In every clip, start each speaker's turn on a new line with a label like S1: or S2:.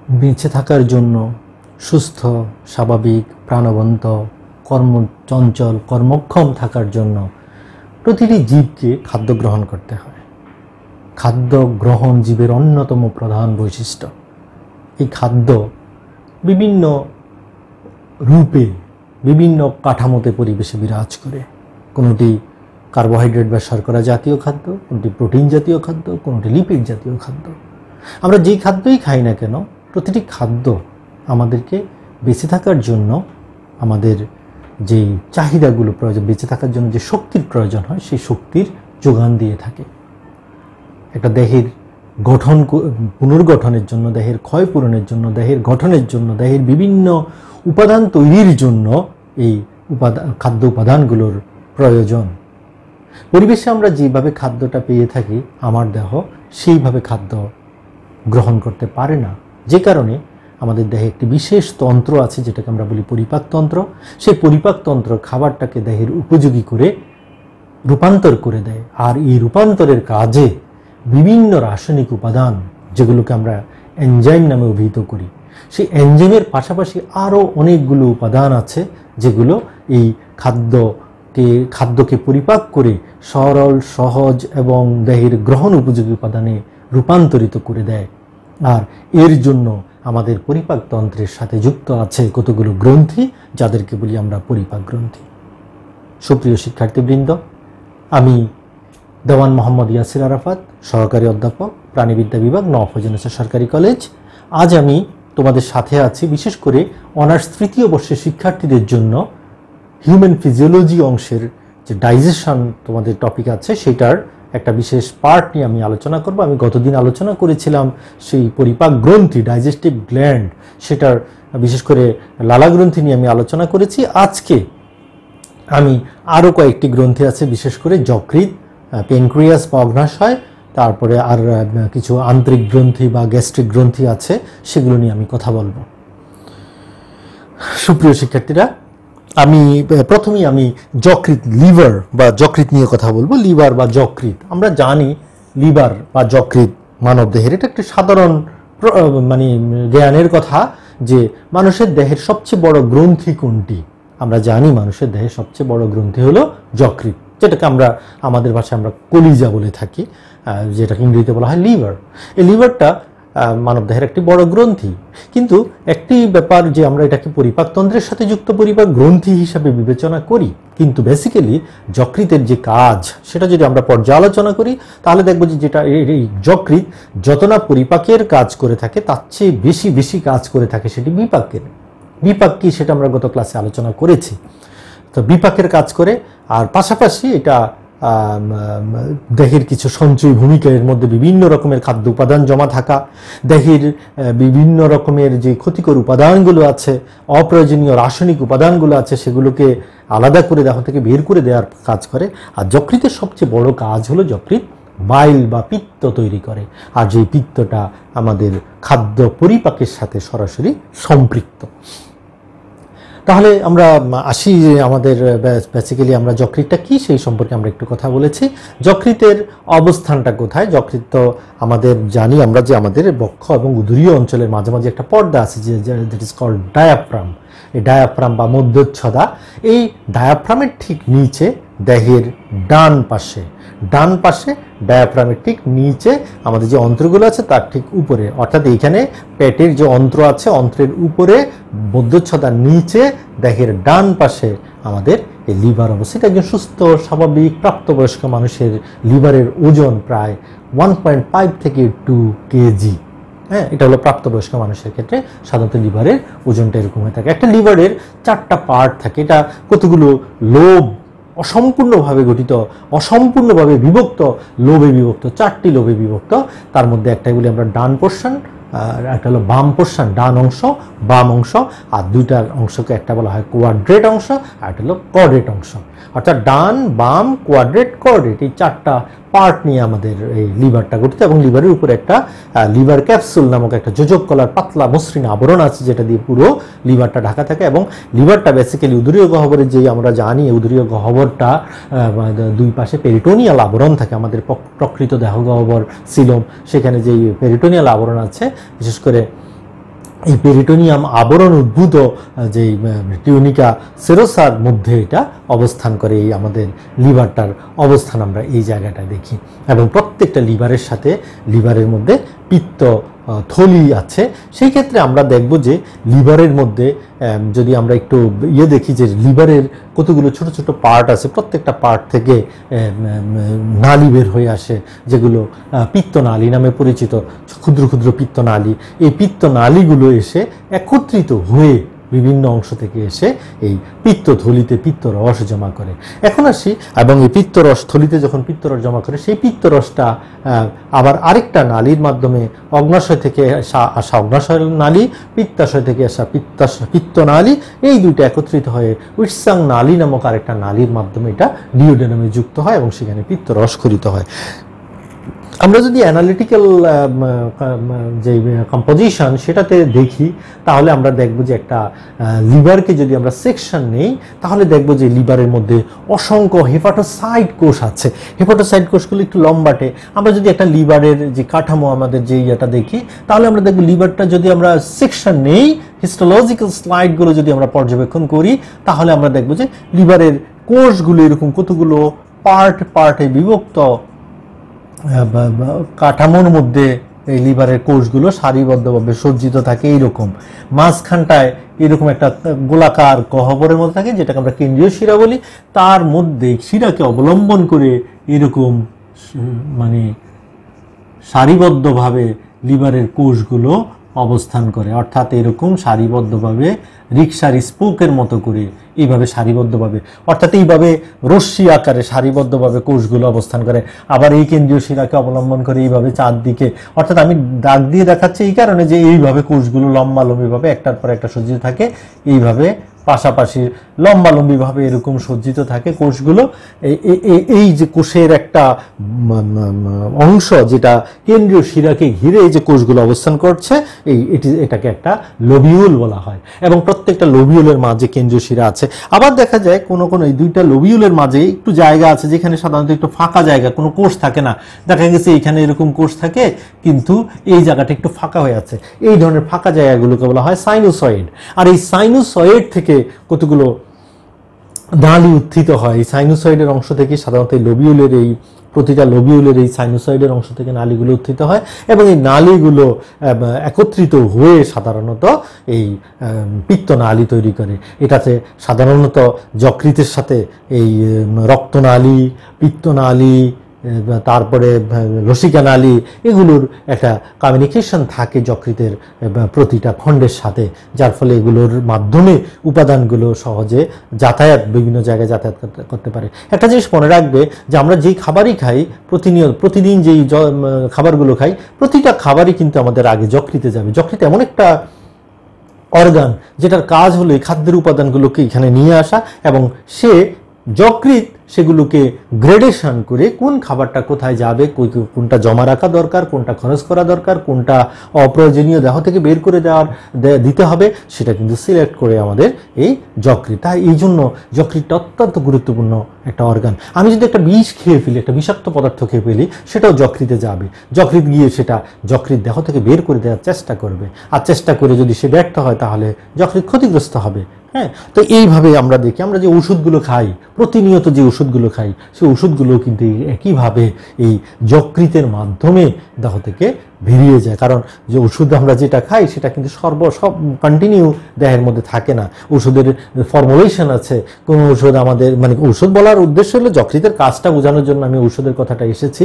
S1: বেঁচে থাকার জন্য সুস্থ, স্বাভাবিক, প্রাণবন্ত, কর্মচঞ্চল, কর্মক্ষম থাকার জন্য প্রতিটি জীবকে খাদ্য গ্রহণ করতে হয়। খাদ্য গ্রহণ জীবের অন্যতম প্রধান বৈশিষ্ট্য। এই খাদ্য বিভিন্ন রূপে, বিভিন্ন কাঠামোতে পরিবেশে বিরাজ করে। কোনোটি কার্বোহাইড্রেট বা শর্করা জাতীয় খাদ্য, কোনোটি প্রোটিন জাতীয় খাদ্য, কোনোটি লিপিড জাতীয় খাদ্য। আমরা যেই খাদ্যই খাই না কেন, প্রতিটি খাদ্য আমাদেরকে বেঁচে থাকার জন্য, আমাদের যেই চাহিদাগুলো প্রয়োজন, বেঁচে থাকার জন্য যে শক্তির প্রয়োজন হয়, সেই শক্তির যোগান দিয়ে থাকে। একটা দেহের গঠন, পুনর্গঠনের জন্য, দেহের ক্ষয় পূরণের জন্য, দেহের গঠনের জন্য, দেহের বিভিন্ন উপাদান তৈরির জন্য এই খাদ্য উপাদানগুলোর প্রয়োজন। পরিবেশে আমরা যেভাবে খাদ্যটা পেয়ে থাকি, আমার দেহ সেইভাবে খাদ্য গ্রহণ করতে পারে না। যে কারণে আমাদের দেহে একটি বিশেষ তন্ত্র আছে, যেটাকে আমরা বলি পরিপাকতন্ত্র। সেই পরিপাকতন্ত্র খাবারটাকে দেহের উপযোগী করে রূপান্তর করে দেয়। আর এই রূপান্তরের কাজে বিভিন্ন রাসায়নিক উপাদান, যেগুলোকে আমরা এনজাইম নামে অভিহিত করি, সেই এনজাইমের পাশাপাশি আরও অনেকগুলো উপাদান আছে, যেগুলো এই খাদ্যকে পরিপাক করে সরল, সহজ এবং দেহের গ্রহণ উপযোগী উপাদানে রূপান্তরিত করে দেয়। আর এর জন্য আমাদের পরিপাকতন্ত্রের সাথে যুক্ত আছে কতগুলো গ্রন্থি, যাদেরকে বলি আমরা পরিপাক গ্রন্থি। সুপ্রিয় শিক্ষার্থীবৃন্দ, আমি দেওয়ান মোহাম্মদ ইয়াসির আরাফাত, সহকারী অধ্যাপক, প্রাণীবিদ্যা বিভাগ, নওয়াজ সরকারি কলেজ। আজ আমি তোমাদের সাথে আছি বিশেষ করে অনার্স তৃতীয় বর্ষের শিক্ষার্থীদের জন্য হিউম্যান ফিজিওলজি অংশের যে ডাইজেশন তোমাদের টপিক আছে, সেটার একটা বিশেষ পার্ট নিয়ে আমি আলোচনা করব। আমি গতদিন আলোচনা করেছিলাম সেই পরিপাক গ্রন্থি, ডাইজেস্টিভ গ্ল্যান্ড, সেটার বিশেষ করে লালা গ্রন্থি নিয়ে আমি আলোচনা করেছি। আজকে আমি আরও কয়েকটি গ্রন্থি আছে, বিশেষ করে যকৃৎ, প্যানক্রিয়াস বা অগ্ন্যাশয়, তারপরে আর কিছু আন্তরিক গ্রন্থি বা গ্যাস্ট্রিক গ্রন্থি আছে, সেগুলো নিয়ে আমি কথা বলবো। সুপ্রিয় শিক্ষার্থীরা, প্রথমেই আমি যকৃৎ, লিভার বা যকৃৎ নিয়ে কথা বলবো। লিভার বা যকৃৎ, আমরা জানি লিভার বা যকৃৎ মানব দেহের, এটা একটি সাধারণ জ্ঞানের কথা যে মানুষের দেহের সবচেয়ে বড় গ্রন্থি কোনটি। আমরা জানি মানুষের দেহের সবচেয়ে বড় গ্রন্থি হলো যকৃৎ, যেটাকে আমরা আমাদের ভাষায় আমরা কলিজা বলে থাকি, যেটাকে ইংরেজিতে বলা হয় লিভার। এই লিভারটা মানবদেহের একটি বড় গ্রন্থি। কিন্তু একটি ব্যাপার যে আমরা এটাকে পরিপাকতন্ত্রের সাথে যুক্ত পরিপাক গ্রন্থি হিসাবে বিবেচনা করি, কিন্তু বেসিক্যালি যকৃতের যে কাজ, সেটা যদি আমরা পর্যালোচনা করি, তাহলে দেখব যে যেটা এই যকৃৎ যত না পরিপাকের কাজ করে থাকে, তার চেয়ে বেশি কাজ করে থাকে সেটি বিপাকের। বিপাক কি, সেটা আমরা গত ক্লাসে আলোচনা করেছি। তো বিপাকের কাজ করে, আর পাশাপাশি এটা দেহের কিছু সঞ্চয়ী ভূমিকা, এর মধ্যে বিভিন্ন রকমের খাদ্য উপাদান জমা থাকা, দেহের বিভিন্ন রকমের যে ক্ষতিকর উপাদানগুলো আছে, অপ্রয়োজনীয় রাসায়নিক উপাদানগুলো আছে, সেগুলোকে আলাদা করে দেহ থেকে বের করে দেওয়ার কাজ করে। আর যকৃতের সবচেয়ে বড় কাজ হলো যকৃৎ বাইল বা পিত্ত তৈরি করে, আর যে পিত্তটা আমাদের খাদ্য পরিপাকের সাথে সরাসরি সম্পৃক্ত। তাহলে আমরা আসি যে আমাদের বেসিক্যালি আমরা যকৃৎটা কি, সেই সম্পর্কে আমরা একটু কথা বলেছি। যকৃতের অবস্থানটা কোথায়? যকৃৎ তো আমাদের জানি আমরা যে আমাদের বক্ষ এবং উদরীয় অঞ্চলের মাঝামাঝি একটা পর্দা আছে, যে দ্যাট ইজ কল্ড ডায়াফ্রাম। এই ডায়াফ্রাম বা মধ্যচ্ছদা, এই ডায়াফ্রামের ঠিক নিচে দেহের ডান পাশে ডায়াফ্রামের ঠিক নিচে আমাদের যে অন্ত্রগুলো আছে তার ঠিক উপরে, অর্থাৎ এইখানে পেটের যে অন্ত্র আছে, অন্ত্রের উপরে মধ্যচ্ছদার নিচে দেহের ডান পাশে আমাদের এই লিভার অবস্থিত। একজন সুস্থ স্বাভাবিক প্রাপ্তবয়স্ক মানুষের লিভারের ওজন প্রায় 1.5 থেকে 2 কেজি। হ্যাঁ, এটা হলো প্রাপ্তবয়স্ক মানুষের ক্ষেত্রে সাধারণত লিভারের ওজনটা এরকম হয়ে থাকে। একটা লিভারের 4টা পার্ট থাকে, এটা কতগুলো লোব, অসম্পূর্ণভাবে গঠিত, অসম্পূর্ণভাবে বিভক্ত, লোবে বিভক্ত, 4টি লোবে বিভক্ত। তার মধ্যে একটাই বলি আমরা ডান পোর্শন, আর একটা হলো বাম পোর্শন, ডান অংশ, বাম অংশ, আর দুইটা অংশকে একটা বলা হয় কোয়াড্রেট অংশ, আর একটা হলো কর্ডেট অংশ। অর্থাৎ ডান, বাম, কোয়াড্রেট, কর্ডেট, এই 4টা পার্ট নিয়ে আমাদের এই লিভারটা গঠিত। এবং লিভারের উপরে একটা লিভার ক্যাপসুল নামক একটা যোজক কলার পাতলা মসৃণ আবরণ আছে, যেটা দিয়ে পুরো লিভারটা ঢাকা থাকে। এবং লিভারটা বেসিক্যালি উদরীয় গহ্বরের, যে আমরা জানি উদরীয় গহ্বরটা দুই পাশে পেরিটোনিয়াল আবরণ থাকে। আমাদের প্রকৃত দেহ গহ্বর সিলোম, সেখানে যে পেরিটোনিয়াল আবরণ আছে, বিশেষ করে এই পেরিটোনিয়াম আবরণ উদ্ভূত যে টিউনিকা সেরোসার মধ্যে এটা অবস্থান করে। এই আমাদের লিভারটার অবস্থান আমরা এই জায়গাটায় দেখি, এবং প্রত্যেকটা লিভারের সাথে লিভারের মধ্যে পিত্ত থলি আছে। সেই ক্ষেত্রে আমরা দেখব যে লিভারের মধ্যে যদি আমরা একটু দেখি যে লিভারের কতগুলো ছোট ছোট পার্ট আছে, প্রত্যেকটা পার্ট থেকে নালী বের হয়ে আসে, যেগুলো পিত্তনালী নামে পরিচিত, ক্ষুদ্র ক্ষুদ্র পিত্তনালী। এই পিত্তনালীগুলো এসে একত্রিত হয়ে বিভিন্ন অংশ থেকে এসে এই পিত্তথলিতে পিত্তরস জমা করে। এখন আসি, এবং এই পিত্তরস থলিতে যখন পিত্তরস জমা করে, সেই পিত্তরসটা আবার আরেকটা নালীর মাধ্যমে অগ্নাশয় থেকে আসা অগ্নাশয় নালী, পিত্তাশয় থেকে আসা পিত্তনালী, এই দুইটা একত্রিত হয়ে উৎসাং নালী নামক আরেকটা নালীর মাধ্যমে এটা ডিওডেনামে যুক্ত হয় এবং সেখানে পিত্তরস খরিত হয়। আমরা যদি অ্যানালিটিক্যাল যে কম্পোজিশন সেটাতে দেখি, তাহলে আমরা দেখব যে একটা লিভারকে যদি আমরা সেকশন নেই, তাহলে দেখব যে লিভারের মধ্যে অসংখ্য হেপাটোসাইট কোষ আছে। হেপাটোসাইট কোষগুলো একটু লম্বাটে। আমরা যদি একটা লিভারের যে কাঠামো আমাদের যে ইয়েটা দেখি, তাহলে আমরা দেখব লিভারটা যদি আমরা সেকশন নেই, হিস্টোলজিক্যাল স্লাইডগুলো যদি আমরা পর্যবেক্ষণ করি, তাহলে আমরা দেখব যে লিভারের কোষগুলো এরকম কতগুলো পার্টে বিভক্ত কাঠামোর মধ্যে এই লিভারের কোষগুলো সারিবদ্ধভাবে সজ্জিত থাকে। এইরকম মাঝখানটায় এরকম একটা গোলাকার গহ্বরের মধ্যে থাকে, যেটাকে আমরা কেন্দ্রীয় শিরা বলি। তার মধ্যে শিরাকে অবলম্বন করে এরকম মানে সারিবদ্ধভাবে লিভারের কোষগুলো অবস্থান করে, অর্থাৎ এরকম সারিবদ্ধভাবে রিকশার স্পোকের মতো করে এইভাবে সারিবদ্ধভাবে, অর্থাৎ এইভাবে রশ্মি আকারে সারিবদ্ধভাবে কোষগুলো অবস্থান করে। আবার এই কেন্দ্রীয় শিরাকে অবলম্বন করে এইভাবে চারদিকে, অর্থাৎ আমি দাগ দিয়ে দেখাচ্ছি এই কারণে যে এইভাবে কোষগুলো লম্বালম্বিভাবে একটার পর একটা সজ্জিত থাকে, এইভাবে পাশাপাশি লম্বালম্বিভাবে এরকম সজ্জিত থাকে কোষগুলো। এই যে কোষের একটা অংশ যেটা কেন্দ্রীয় শিরাকে ঘিরে এই যে কোষগুলো অবস্থান করছে, এটাকে একটা লোবিউল বলা হয়। এবং প্রত্যেকটা লোবিউলের মাঝে কেন্দ্রীয় শিরা আছে। আবার দেখা যায় কোনো এই দুইটা লোবিউলের মাঝে একটু জায়গা আছে যেখানে সাধারণত একটু ফাঁকা জায়গা, কোনো কোষ থাকে না। দেখা গেছে এখানে এরকম কোষ থাকে, কিন্তু এই জায়গাটা একটু ফাঁকা হয়ে আছে। এই ধরনের ফাঁকা জায়গাগুলোকে বলা হয় সাইনোসয়েড। আর এই সাইনোসয়েড থেকে কতগুলো নালী উত্থিত হয়। এই সাইনোসয়েডের অংশ থেকে সাধারণত লোবিউলের এই প্রতিটা লোবিউলের এই সাইনোসয়েডের অংশ থেকে নালীগুলো উত্থিত হয়, এবং এই নালীগুলো একত্রিত হয়ে সাধারণত এই পিত্তনালী তৈরি করে। এটাতে সাধারণত যকৃতের সাথে এই রক্তনালী, পিত্তনালী, তারপরে লসিকা নালী, এগুলোর একটা কমিউনিকেশন থাকে যকৃতের প্রতিটা খণ্ডের সাথে, যার ফলে এগুলোর মাধ্যমে উপাদানগুলো সহজে বিভিন্ন জায়গায় যাতায়াত করতে পারে। একটা জিনিস মনে রাখবে যে আমরা যেই খাবারই খাই, প্রতিদিন যেই খাবারগুলো খাই, প্রতিটা খাবারই কিন্তু আমাদের আগে যকৃতে যাবে। যকৃত এমন একটা অর্গান যেটার কাজ হলো এই খাদ্যের উপাদানগুলোকে এখানে নিয়ে আসা, এবং যকৃৎ সেগুলোকে গ্রেডেশন করে কোন খাবারটা কোথায় যাবে, কোনটা জমা রাখা দরকার, কোনটা খরচ করা দরকার, কোনটা অপ্রয়োজনীয় দেহ থেকে বের করে দিতে হবে, সেটা কিন্তু সিলেক্ট করে আমাদের এই যকৃৎ। তাই এই জন্য যকৃৎটা অত্যন্ত গুরুত্বপূর্ণ একটা অর্গান। আমি যদি একটা বিষ খেয়ে ফেলি, একটা বিষাক্ত পদার্থ খেয়ে ফেলি, সেটাও যকৃতে যাবে। যকৃৎ গিয়ে সেটা যকৃৎ দেহ থেকে বের করে দেওয়ার চেষ্টা করবে, আর চেষ্টা করে যদি সে ব্যর্থ হয় তাহলে যকৃৎ ক্ষতিগ্রস্ত হবে। হ্যাঁ, তো এইভাবে আমরা দেখি, আমরা যে ওষুধগুলো খাই, প্রতিনিয়ত যে ওষুধগুলো খাই, সেই ওষুধগুলো কিন্তু একইভাবে এই যকৃতের মাধ্যমে দেহ থেকে বেরিয়ে যায়। কারণ যে ওষুধ আমরা যেটা খাই সেটা কিন্তু সব কন্টিনিউ দেহের মধ্যে থাকে না। ওষুধের ফর্মুলেশন আছে। কোন ওষুধ আমাদের ওষুধ বলার উদ্দেশ্য হলো যকৃতের কাজটা বোঝানোর জন্য আমি ওষুধের কথাটা এসেছি,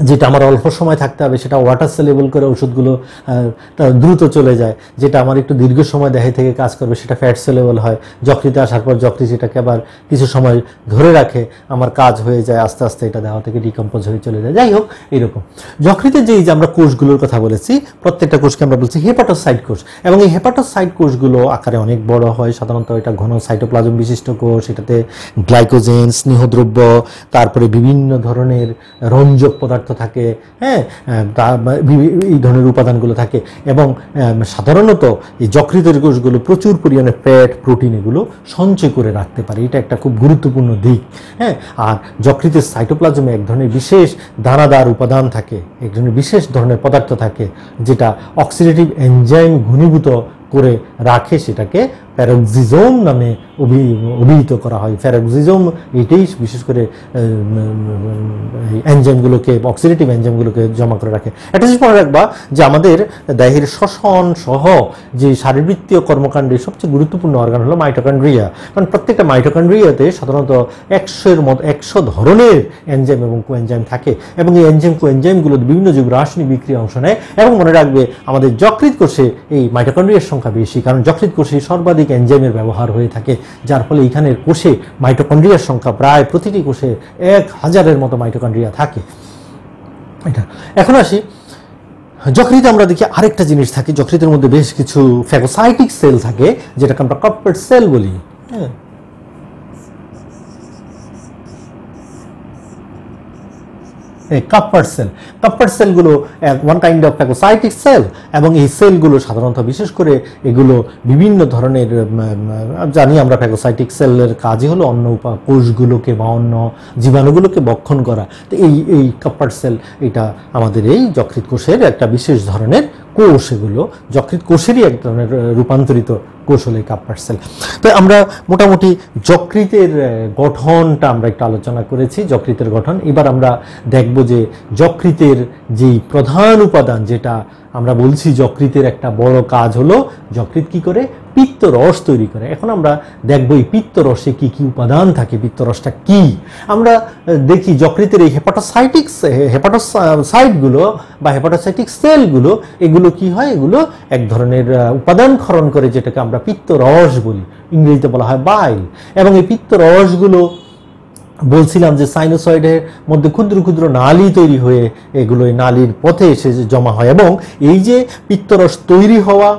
S1: যেটা আমার অল্প সময় থাকতে হবে সেটা ওয়াটার সেলেবল করে ওষুধগুলো দ্রুত চলে যায়। যেটা আমার একটু দীর্ঘ সময় দেহে থেকে কাজ করবে সেটা ফ্যাট সেলেবল হয়। যকৃতে আসার পর যকৃৎ সেটাকে আবার কিছু সময় ধরে রাখে, আমার কাজ হয়ে যায়, আস্তে আস্তে এটা দেহ থেকে ডিকম্পোজ হয়ে চলে যায়। যাই হোক, এইরকম যকৃতে যে আমরা কোষগুলোর কথা বলেছি, প্রত্যেকটা কোষকে আমরা বলছি হেপাটোসাইট কোষ, এবং এই হেপাটোসাইট কোষগুলো আকারে অনেক বড় হয়। সাধারণত এটা ঘন সাইটোপ্লাজম বিশিষ্ট কোষ। এটাতে গ্লাইকোজেন, স্নেহদ্রব্য, তারপরে বিভিন্ন ধরনের রঞ্জক পদার্থ পদার্থ থাকে, হ্যাঁ, এই ধরনের উপাদানগুলো থাকে। এবং সাধারণত এই যকৃতের কোষগুলো প্রচুর পরিমাণে ফ্যাট, প্রোটিন এগুলো সঞ্চয় করে রাখতে পারে। এটা একটা খুব গুরুত্বপূর্ণ দিক, হ্যাঁ। আর যকৃতের সাইটোপ্লাজমে এক ধরনের বিশেষ দানাদার উপাদান থাকে, এক ধরনের বিশেষ ধরনের পদার্থ থাকে যেটা অক্সিডেটিভ এনজাইম ঘনীভূত করে রাখে, সেটাকে প্যারক্সিজোম নামে অভিহিত করা হয়। প্যারক্সিজোম এটাই বিশেষ করে এনজাইমগুলোকে, অক্সিডেটিভ এনজাইমগুলোকে জমা করে রাখে। একটা জিনিস মনে রাখবা যে আমাদের দেহের শ্বসন সহ যে শারীরবৃত্তীয় কর্মকাণ্ডের সবচেয়ে গুরুত্বপূর্ণ অর্গান হলো মাইটোকন্ড্রিয়া। কারণ প্রত্যেকটা মাইটোকন্ড্রিয়াতে সাধারণত 100 ধরনের এনজাইম এবং কোএনজাইম থাকে, এবং এই এনজাইম কোএনজাইমগুলো বিভিন্ন জীব রাসায়নিক বিক্রিয়া অংশ নেয়। এবং মনে রাখবে আমাদের যকৃৎ কোষে এই মাইটোকন্ড্রিয়ার সংখ্যা বেশি, কারণ যকৃৎ কোষে সর্বাধিক এনজাইমের ব্যবহার হয়ে থাকে, যার ফলে এখানের কোষে মাইটোকন্ড্রিয়ার সংখ্যা প্রায় প্রতিটি কোষে 1000-এর মতো মাইটোকন্ড্রিয়া থাকে। এটা এখন আসি যকৃতে আমরা দেখি আরেকটা জিনিস থাকে, যকৃতের মধ্যে বেশ কিছু ফ্যাগোসাইটিক সেল থাকে যেটাকে আমরা কাপ্পার সেল বলি, হ্যাঁ। কাপ্পার সেলগুলো one kind of phagocytic cell, এবং এই সেলগুলো সাধারণত বিশেষ করে এগুলো বিভিন্ন ধরনের, জানি আমরা ফ্যাগোসাইটিক সেলের কাজই হলো অন্য কোষগুলোকে বা অন্য জীবাণুগুলোকে ভক্ষণ করা। তো এই কাপ্পার সেল এটা আমাদের এই যকৃৎ কোষের একটা বিশেষ ধরনের কোষ, এগুলো যকৃৎ কোষেরই এক ধরনের রূপান্তরিত কোষ হলো এই কাপ্পার সেল। তো আমরা মোটামুটি যকৃতের গঠনটা আমরা একটু আলোচনা করেছি, যকৃতের গঠন। এবার আমরা দেখব যে যকৃতের যেই প্রধান উপাদান, যেটা আমরা বলছি যকৃতের একটা বড় কাজ হলো যকৃৎ কি করে, পিত্তরস তৈরি করে। এখন আমরা দেখব এই পিত্তরসে কি কি উপাদান থাকে, পিত্তরসটা কি। আমরা দেখি যকৃতের এই হেপাটোসাইটগুলো বা হেপাটোসাইটিক সেলগুলো, এগুলো কি হয়, এগুলো এক ধরনের উপাদান ক্ষরণ করে, যেটাকে আমরা পিত্তরস বলি, ইংরেজিতে বলা হয় বাইল। এবং এই পিত্তরসগুলো বলছিলাম যে সাইনোসয়েডের মধ্যে ক্ষুদ্র ক্ষুদ্র নালী তৈরি হয়ে এগুলো এই নালীর পথে এসে জমা হয়, এবং এই যে পিত্তরস তৈরি হওয়া,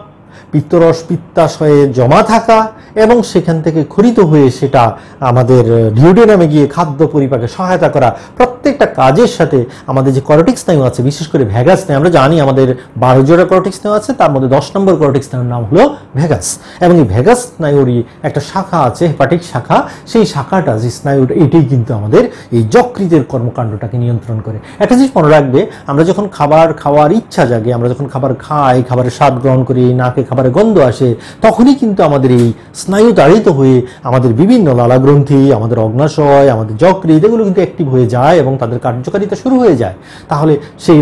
S1: পিত্তরস পিত্তাশয়ে জমা থাকা এবং সেখান থেকে ক্ষরিত হয়ে সেটা আমাদের ডিউডেনামে গিয়ে খাদ্য পরিপাকে সহায়তা করা, প্রত্যেকটা কাজের সাথে আমাদের যে করটিক স্নায়ু আছে, বিশেষ করে ভ্যাগাস স্নায়ু, আমরা জানি আমাদের 12 জোড়া করটিক স্নায়ু আছে, তার মধ্যে 10 নম্বর করটিক স্নায়ুর নাম হলো ভ্যাগাস। এবং এই ভ্যাগাস স্নায়ুরই একটা শাখা আছে, হেপাটিক শাখা, সেই শাখাটা যে স্নায়ুর, এটাই কিন্তু আমাদের এই যকৃতের কর্মকাণ্ডটাকে নিয়ন্ত্রণ করে। একটা জিনিস মনে রাখবে, আমরা যখন খাবার খাওয়ার ইচ্ছা জাগে, আমরা যখন খাবার খাই, খাবারের স্বাদ গ্রহণ করি, নাকে খাবারের গন্ধ আসে, তখনই কিন্তু আমাদের এই স্নায়ু তাড়িত হয়ে আমাদের বিভিন্ন লালাগ্রন্থি, আমাদের অগ্নাশয়, আমাদের যকৃৎ, এগুলো কিন্তু অ্যাক্টিভ হয়ে যায় এবং তাদের কার্যকারিতা শুরু হয়ে যায়। তাহলে সেই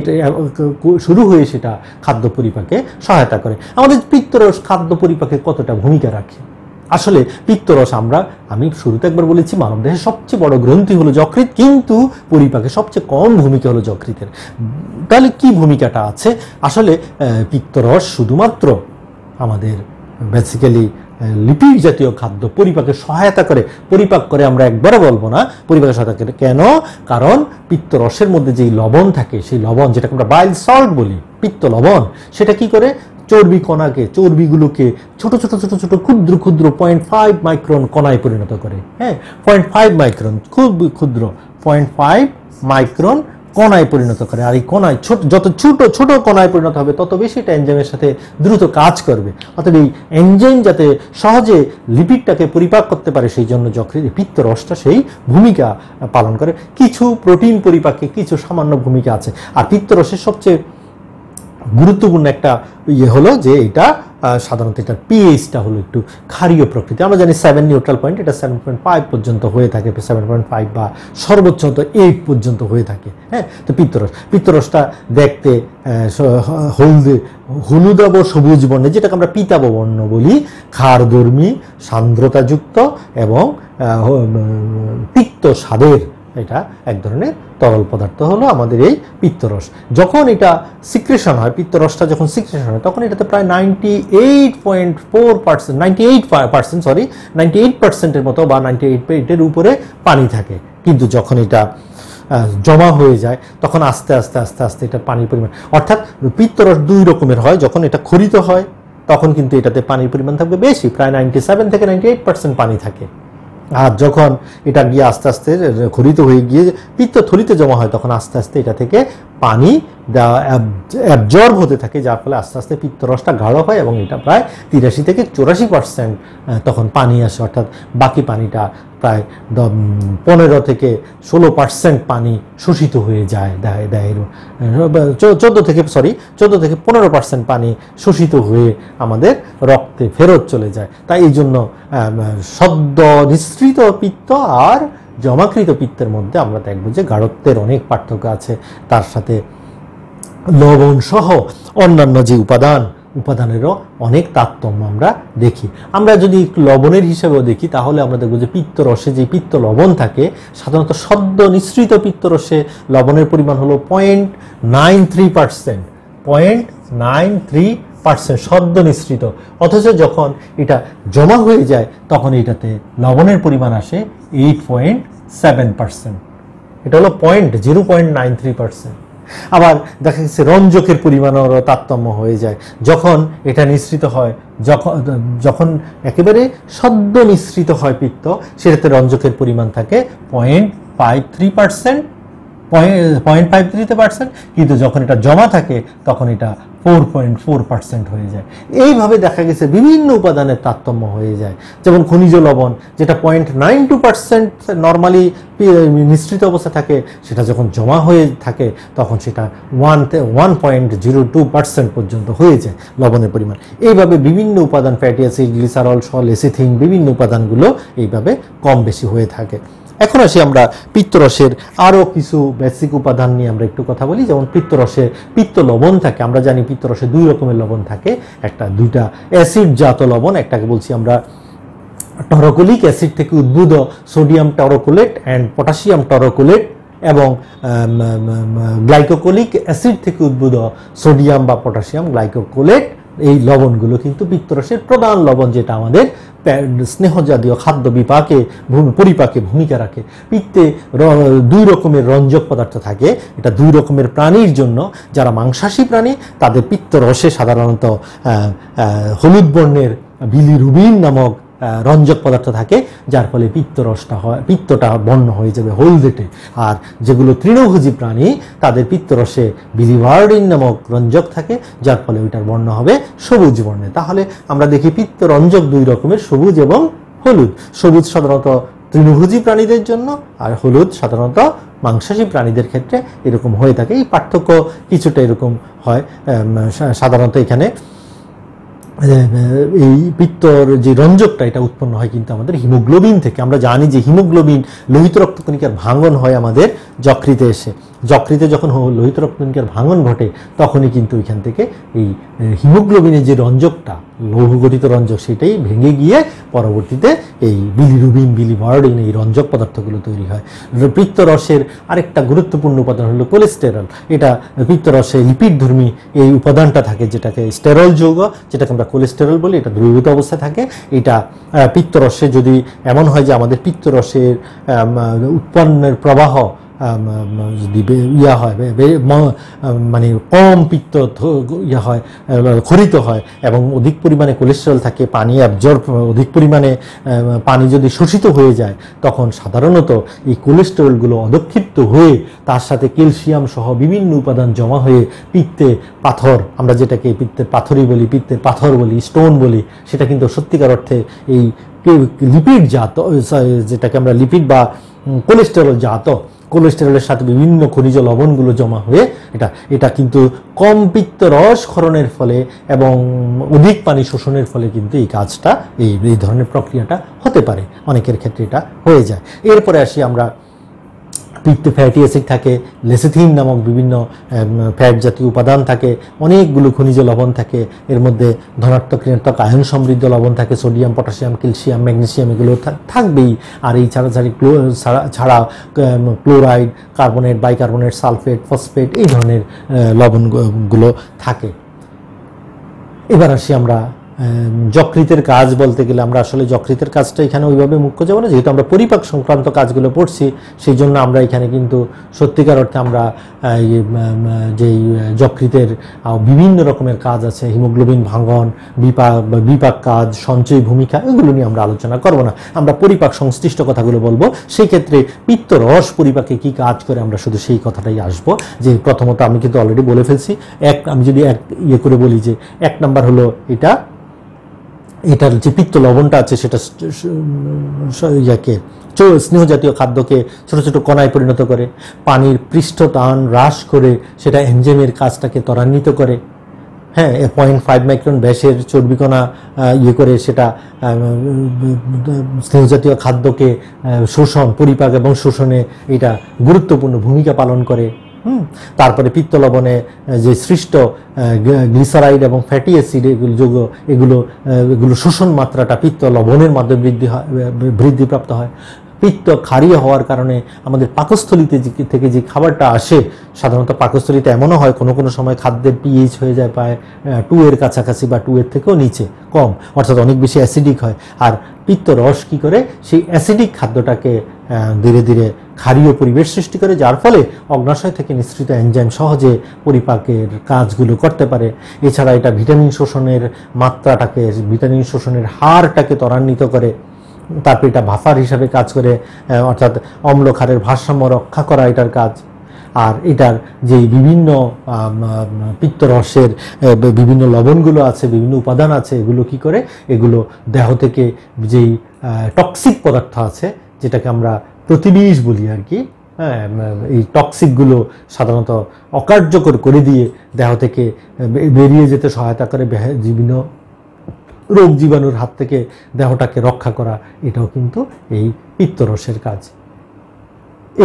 S1: শুরু হয়ে সেটা খাদ্য পরিপাকে সহায়তা করে। আমাদের পিত্তরস খাদ্য পরিপাকে কতটা ভূমিকা রাখে? আসলে পিত্তরস আমি শুরুতে একবার বলেছি, মানবদেহের সবচেয়ে বড় গ্রন্থি হলো যকৃৎ, কিন্তু পরিপাকে সবচেয়ে কম ভূমিকা হলো যকৃতের। তাহলে কি ভূমিকাটা আছে? আসলে পিত্তরস শুধুমাত্র আমাদের বেসিক্যালি লিপিড জাতীয় খাদ্য পরিপাকে সহায়তা করে, পরিপাক করে আমরা একবারে বলবো না, পরিপাকে সহায়তা করে। কেন? কারণ পিত্তরসের মধ্যে যেই লবণ থাকে, সেই লবণ যেটাকে আমরা বাইল সল্ট বলি, পিত্ত লবণ, সেটা কি করে, চর্বি কণাকে, চর্বিগুলোকে ছোট ছোট ছোট ছোট ক্ষুদ্র ক্ষুদ্র 0.5 মাইক্রন কণায় পরিণত করে। হ্যাঁ, 0.5 মাইক্রন, খুব ক্ষুদ্র 0.5 মাইক্রন কণায় পরিণত করে। আর এই কণায় যত ছোট ছোট কণায় পরিণত হবে, তত বেশি এটা এনজাইমের সাথে দ্রুত কাজ করবে। অর্থাৎ এই এনজাইম যাতে সহজে লিপিডটাকে পরিপাক করতে পারে, সেই জন্য যকৃৎ পিত্তরসটা সেই ভূমিকা পালন করে। কিছু প্রোটিন পরিপাকে কিছু সামান্য ভূমিকা আছে। আর পিত্তরসের সবচেয়ে গুরুত্বপূর্ণ একটা হলো যে এটা সাধারণত এটার পিএইচটা হলো একটু ক্ষারীয় প্রকৃতি। আমরা জানি 7 নিউট্রাল পয়েন্ট, এটা 7.5 পর্যন্ত হয়ে থাকে, 7.5 বা সর্বোচ্চ 8 পর্যন্ত হয়ে থাকে। হ্যাঁ, তো পিত্তরসটা দেখতে হলুদাভ সবুজ বর্ণে, যেটাকে আমরা পিতাভ বর্ণ বলি, ক্ষারধর্মী, সান্দ্রতাযুক্ত এবং তিক্ত স্বাদের এটা এক ধরনের তরল পদার্থ হলো আমাদের এই পিত্তরস। যখন এটা সিক্রেশন হয়, পিত্তরসটা যখন সিক্রেশন হয়, তখন এটাতে প্রায় 98% মতো বা 98% উপরে পানি থাকে। কিন্তু যখন এটা জমা হয়ে যায়, তখন আস্তে আস্তে আস্তে আস্তে এটা পানির পরিমাণ, অর্থাৎ পিত্তরস 2 রকমের হয়। যখন এটা ক্ষরিত হয়, তখন কিন্তু এটাতে পানির পরিমাণ থাকবে বেশি, প্রায় 97 থেকে 98% পানি থাকে। আর যখন এটা গিয়ে আস্তে আস্তে খরিত হয়ে গিয়ে পিত্তথলিতে জমা হয়, তখন আস্তে আস্তে এটা থেকে পানি অ্যাবজর্ব হতে থাকে, যার ফলে আস্তে আস্তে পিত্তরসটা গাঢ় হয় এবং এটা প্রায় 83 থেকে 84% তখন পানি আসে, অর্থাৎ বাকি পানিটা প্রায় 15 থেকে 16% পানি শোষিত হয়ে যায় দেহের, 14 থেকে 15% পানি শোষিত হয়ে আমাদের রক্তে ফেরত চলে যায়। তাই এই জন্য সদ্য নিঃসৃত পিত্ত আর জমাকৃত পিত্তের মধ্যে আমরা দেখব যে গাঢ়ত্বের অনেক পার্থক্য আছে। তার সাথে লবণ সহ অন্যান্য যে উপাদানেরও অনেক তারতম্য আমরা দেখি। আমরা যদি লবণের হিসেবেও দেখি তাহলে আমরা দেখব যে পিত্তরসে যে পিত্ত লবণ থাকে, সাধারণত সদ্য নিঃসৃত পিত্তরসে লবণের পরিমাণ হলো 0.93%, 0.93% সদ্য নিঃসৃত। অথচ যখন এটা জমা হয়ে যায় তখন এটাতে লবণের পরিমাণ আসে 8.7%। এটা হলো 0.93%। আবার দেখা গেছে রঞ্জকের পরিমাণেরও তারতম্য হয়ে যায়। যখন এটা নিঃসৃত হয়, যখন একেবারে সদ্য নিঃসৃত হয় পিত্ত, সেটাতে রঞ্জকের পরিমাণ থাকে 0.53%, 0.53%, কিন্তু যখন এটা জমা থাকে তখন এটা 4.4% হয়ে যায়। এইভাবে দেখা গেছে বিভিন্ন উপাদানের তারতম্য হয়ে যায়। যেমন খনিজ লবণ, যেটা 0.92% নর্মালি নিঃসৃত অবস্থা থাকে, সেটা যখন জমা হয়ে থাকে তখন সেটা 1.02% পর্যন্ত হয়ে যায় লবণের পরিমাণ। এইভাবে বিভিন্ন উপাদান, ফ্যাটি অ্যাসিড, গ্লিসারল, লেসিথিন, বিভিন্ন উপাদানগুলো এইভাবে কম বেশি হয়ে থাকে। এখন আসি আমরা পিত্তরসের আরও কিছু বেসিক উপাদান নিয়ে আমরা একটু কথা বলি। যেমন পিত্তরসে পিত্ত লবণ থাকে, আমরা জানি পিত্তরসে 2 রকমের লবণ থাকে, দুইটা অ্যাসিড জাত লবণ, একটাকে বলছি আমরা টরোকোলিক অ্যাসিড থেকে উদ্ভূত সোডিয়াম টরোকোলেট অ্যান্ড পটাশিয়াম টরোকোলেট, এবং গ্লাইকোকোলিক অ্যাসিড থেকে উদ্ভূত সোডিয়াম বা পটাশিয়াম গ্লাইকোকোলেট। এই লবণগুলো কিন্তু পিত্তরসের প্রধান লবণ, যেটা আমাদের স্নেহজাতীয় খাদ্য পরিপাকে ভূমিকা রাখে। পিত্তে 2 রকমের রঞ্জক পদার্থ থাকে। এটা 2 রকমের প্রাণীর জন্য। যারা মাংসাশী প্রাণী তাদের পিত্তরসে সাধারণত হলুদ বর্ণের বিলিরুবিন নামক রঞ্জক পদার্থ থাকে, যার ফলে পিত্তটা বর্ণ হয়ে যাবে হলদেটে। আর যেগুলো তৃণভোজী প্রাণী তাদের পিত্তরসে বিলিভার্ডিন নামক রঞ্জক থাকে, যার ফলে ওইটার বর্ণ হবে সবুজ বর্ণে। তাহলে আমরা দেখি পিত্ত রঞ্জক 2 রকমের, সবুজ এবং হলুদ। সবুজ সাধারণত তৃণভোজী প্রাণীদের জন্য, আর হলুদ সাধারণত মাংসাশী প্রাণীদের ক্ষেত্রে এরকম হয়ে থাকে। এই পার্থক্য কিছুটা এরকম হয়। সাধারণত এখানে এই পিত্তর যে রঞ্জকটা এটা উৎপন্ন হয় কিন্তু আমাদের হিমোগ্লোবিন থেকে। আমরা জানি যে হিমোগ্লোবিন লোহিত রক্তকণিকার ভাঙন হয় আমাদের যকৃতে এসে। যকৃতে যখন লোহিত রক্তকণিকার ভাঙন ঘটে তখনই কিন্তু এখান থেকে এই হিমোগ্লোবিনের যে রঞ্জকটা, লৌহগঠিত রঞ্জক, সেটাই ভেঙে গিয়ে পরবর্তীতে এই বিলিরুবিন, বিলিভার্ডিন, এই রঞ্জক পদার্থগুলো তৈরি হয়। পিত্তরসের আরেকটা গুরুত্বপূর্ণ উপাদান হলো কোলেস্টেরল। এটা পিত্তরসে লিপিডধর্মী এই উপাদানটা থাকে, যেটাকে স্টেরল যৌগ, যেটাকে আমরা কোলেস্টেরল বলি। এটা দ্রবীভূত অবস্থায় থাকে। এটা পিত্তরসে যদি এমন হয় যে আমাদের পিত্তরসের উৎপন্নের প্রবাহ যদি হয়, মানে কম পিত্ত হয়, খরিত হয় এবং অধিক পরিমাণে কোলেস্টেরল থাকে, পানি অধিক পরিমাণে পানি যদি শোষিত হয়ে যায়, তখন সাধারণত এই কোলেস্টেরলগুলো অধক্ষিপ্ত হয়ে তার সাথে ক্যালসিয়াম সহ বিভিন্ন উপাদান জমা হয়ে পিত্তে পাথর, আমরা যেটাকে পিত্তের পাথরই বলি, পিত্তের পাথর বলি, স্টোন বলি, সেটা কিন্তু সত্যিকার অর্থে এই লিপিড জাত, যেটাকে আমরা লিপিড বা কোলেস্টেরল জাত, কোলেস্টেরলের সাথে বিভিন্ন খনিজ লবণগুলো জমা হয়ে এটা কিন্তু কম পিত্তরস ক্ষরণের ফলে এবং অধিক পানি শোষণের ফলে কিন্তু এই কাজটা, এই ধরনের প্রক্রিয়াটা হতে পারে। অনেকের ক্ষেত্রে এটা হয়ে যায়। এরপরে আসি আমরা পিত্তে ফ্যাটি অ্যাসিড থাকে, লেসিথিন নামক বিভিন্ন ফ্যাট জাতীয় উপাদান থাকে, অনেকগুলো খনিজ লবণ থাকে। এর মধ্যে ধনাত্মক ঋণাত্মক আয়ন সমৃদ্ধ লবণ থাকে, সোডিয়াম, পটাশিয়াম, ক্যালসিয়াম, ম্যাগনেসিয়াম, এগুলো থাকবেই। আর এই ছাড়া chloride, carbonate, bicarbonate, sulphate, phosphate, এই ধরনের লবণগুলো থাকে। এবার আসি আমরা যকৃতের কাজ বলতে গেলে আমরা আসলে যকৃতের কাজটা এখানে ওইভাবে মুখ্য যাব না, যেহেতু আমরা পরিপাক সংক্রান্ত কাজগুলো পড়ছি, সেই জন্য আমরা এখানে কিন্তু সত্যিকার অর্থে আমরা যেই যকৃতের বিভিন্ন রকমের কাজ আছে, হিমোগ্লোবিন ভাঙন, বিপাক কাজ, সঞ্চয় ভূমিকা, এগুলো নিয়ে আমরা আলোচনা করব না। আমরা পরিপাক সংশ্লিষ্ট কথাগুলো বলবো। সেই ক্ষেত্রে পিত্তরস পরিপাকে কি কাজ করে আমরা শুধু সেই কথাটাই আসব। যে প্রথমত আমি কিন্তু অলরেডি বলে ফেলছি, আমি যদি ইয়ে করে বলি যে 1 নাম্বার হলো এটার যে পিত্ত লবণটা আছে সেটা স্নেহ জাতীয় খাদ্যকে ছোট ছোট কণায় পরিণত করে, পানির পৃষ্ঠটান হ্রাস করে সেটা এনজাইমের কাজটাকে ত্বরান্বিত করে। হ্যাঁ, 0.5 মাইক্রন ব্যাসের চর্বিকণা ইয়ে করে সেটা স্নেহ জাতীয় খাদ্যকে পরিপাক এবং শোষণে এটা গুরুত্বপূর্ণ ভূমিকা পালন করে। তারপরে পিত্ত লবণে যে সৃষ্ট গ্লিসারাইড এবং ফ্যাটি অ্যাসিড এগুলো শোষণ মাত্রাটা পিত্ত লবণের মাধ্যমে বৃদ্ধিপ্রাপ্ত হয়। পিত্ত ক্ষারীয় হওয়ার কারণে আমাদের পাকস্থলীতে থেকে যে খাবারটা আসে, সাধারণত পাকস্থলীতে এমনও হয় কোনো কোনো সময় খাদ্যের পিএইচ হয়ে যায় প্রায় 2 এর কাছাকাছি বা 2 এর থেকেও নিচে, কম, অর্থাৎ অনেক বেশি অ্যাসিডিক হয়। আর পিত্ত রস কী করে, সেই অ্যাসিডিক খাদ্যটাকে ধীরে ধীরে ক্ষারীয় পরিবেশ সৃষ্টি করে, যার ফলে অগ্নাশয় থেকে নিঃসৃত এনজাইম সহজে পরিপাকের কাজগুলো করতে পারে। এছাড়া এটা ভিটামিন শোষণের মাত্রাটাকে, ভিটামিন শোষণের হারটাকে ত্বরান্বিত করে। তারপর এটা বাফার হিসাবে কাজ করে, অর্থাৎ অম্ল ক্ষারের ভারসাম্য রক্ষা করা এটার কাজ। আর এটার যে বিভিন্ন পিত্তরসের বিভিন্ন লবণগুলো আছে, বিভিন্ন উপাদান আছে, এগুলো কি করে, এগুলো দেহ থেকে যেই টক্সিক পদার্থ আছে, যেটাকে আমরা প্রতিবিষ বলি আর কি, এই টক্সিকগুলো সাধারণত অকার্যকর করে দিয়ে দেহ থেকে বেরিয়ে যেতে সহায়তা করে, বিভিন্ন রোগ জীবাণুর হাত থেকে দেহটাকে রক্ষা করা, এটাও কিন্তু এই পিত্তরসের কাজ।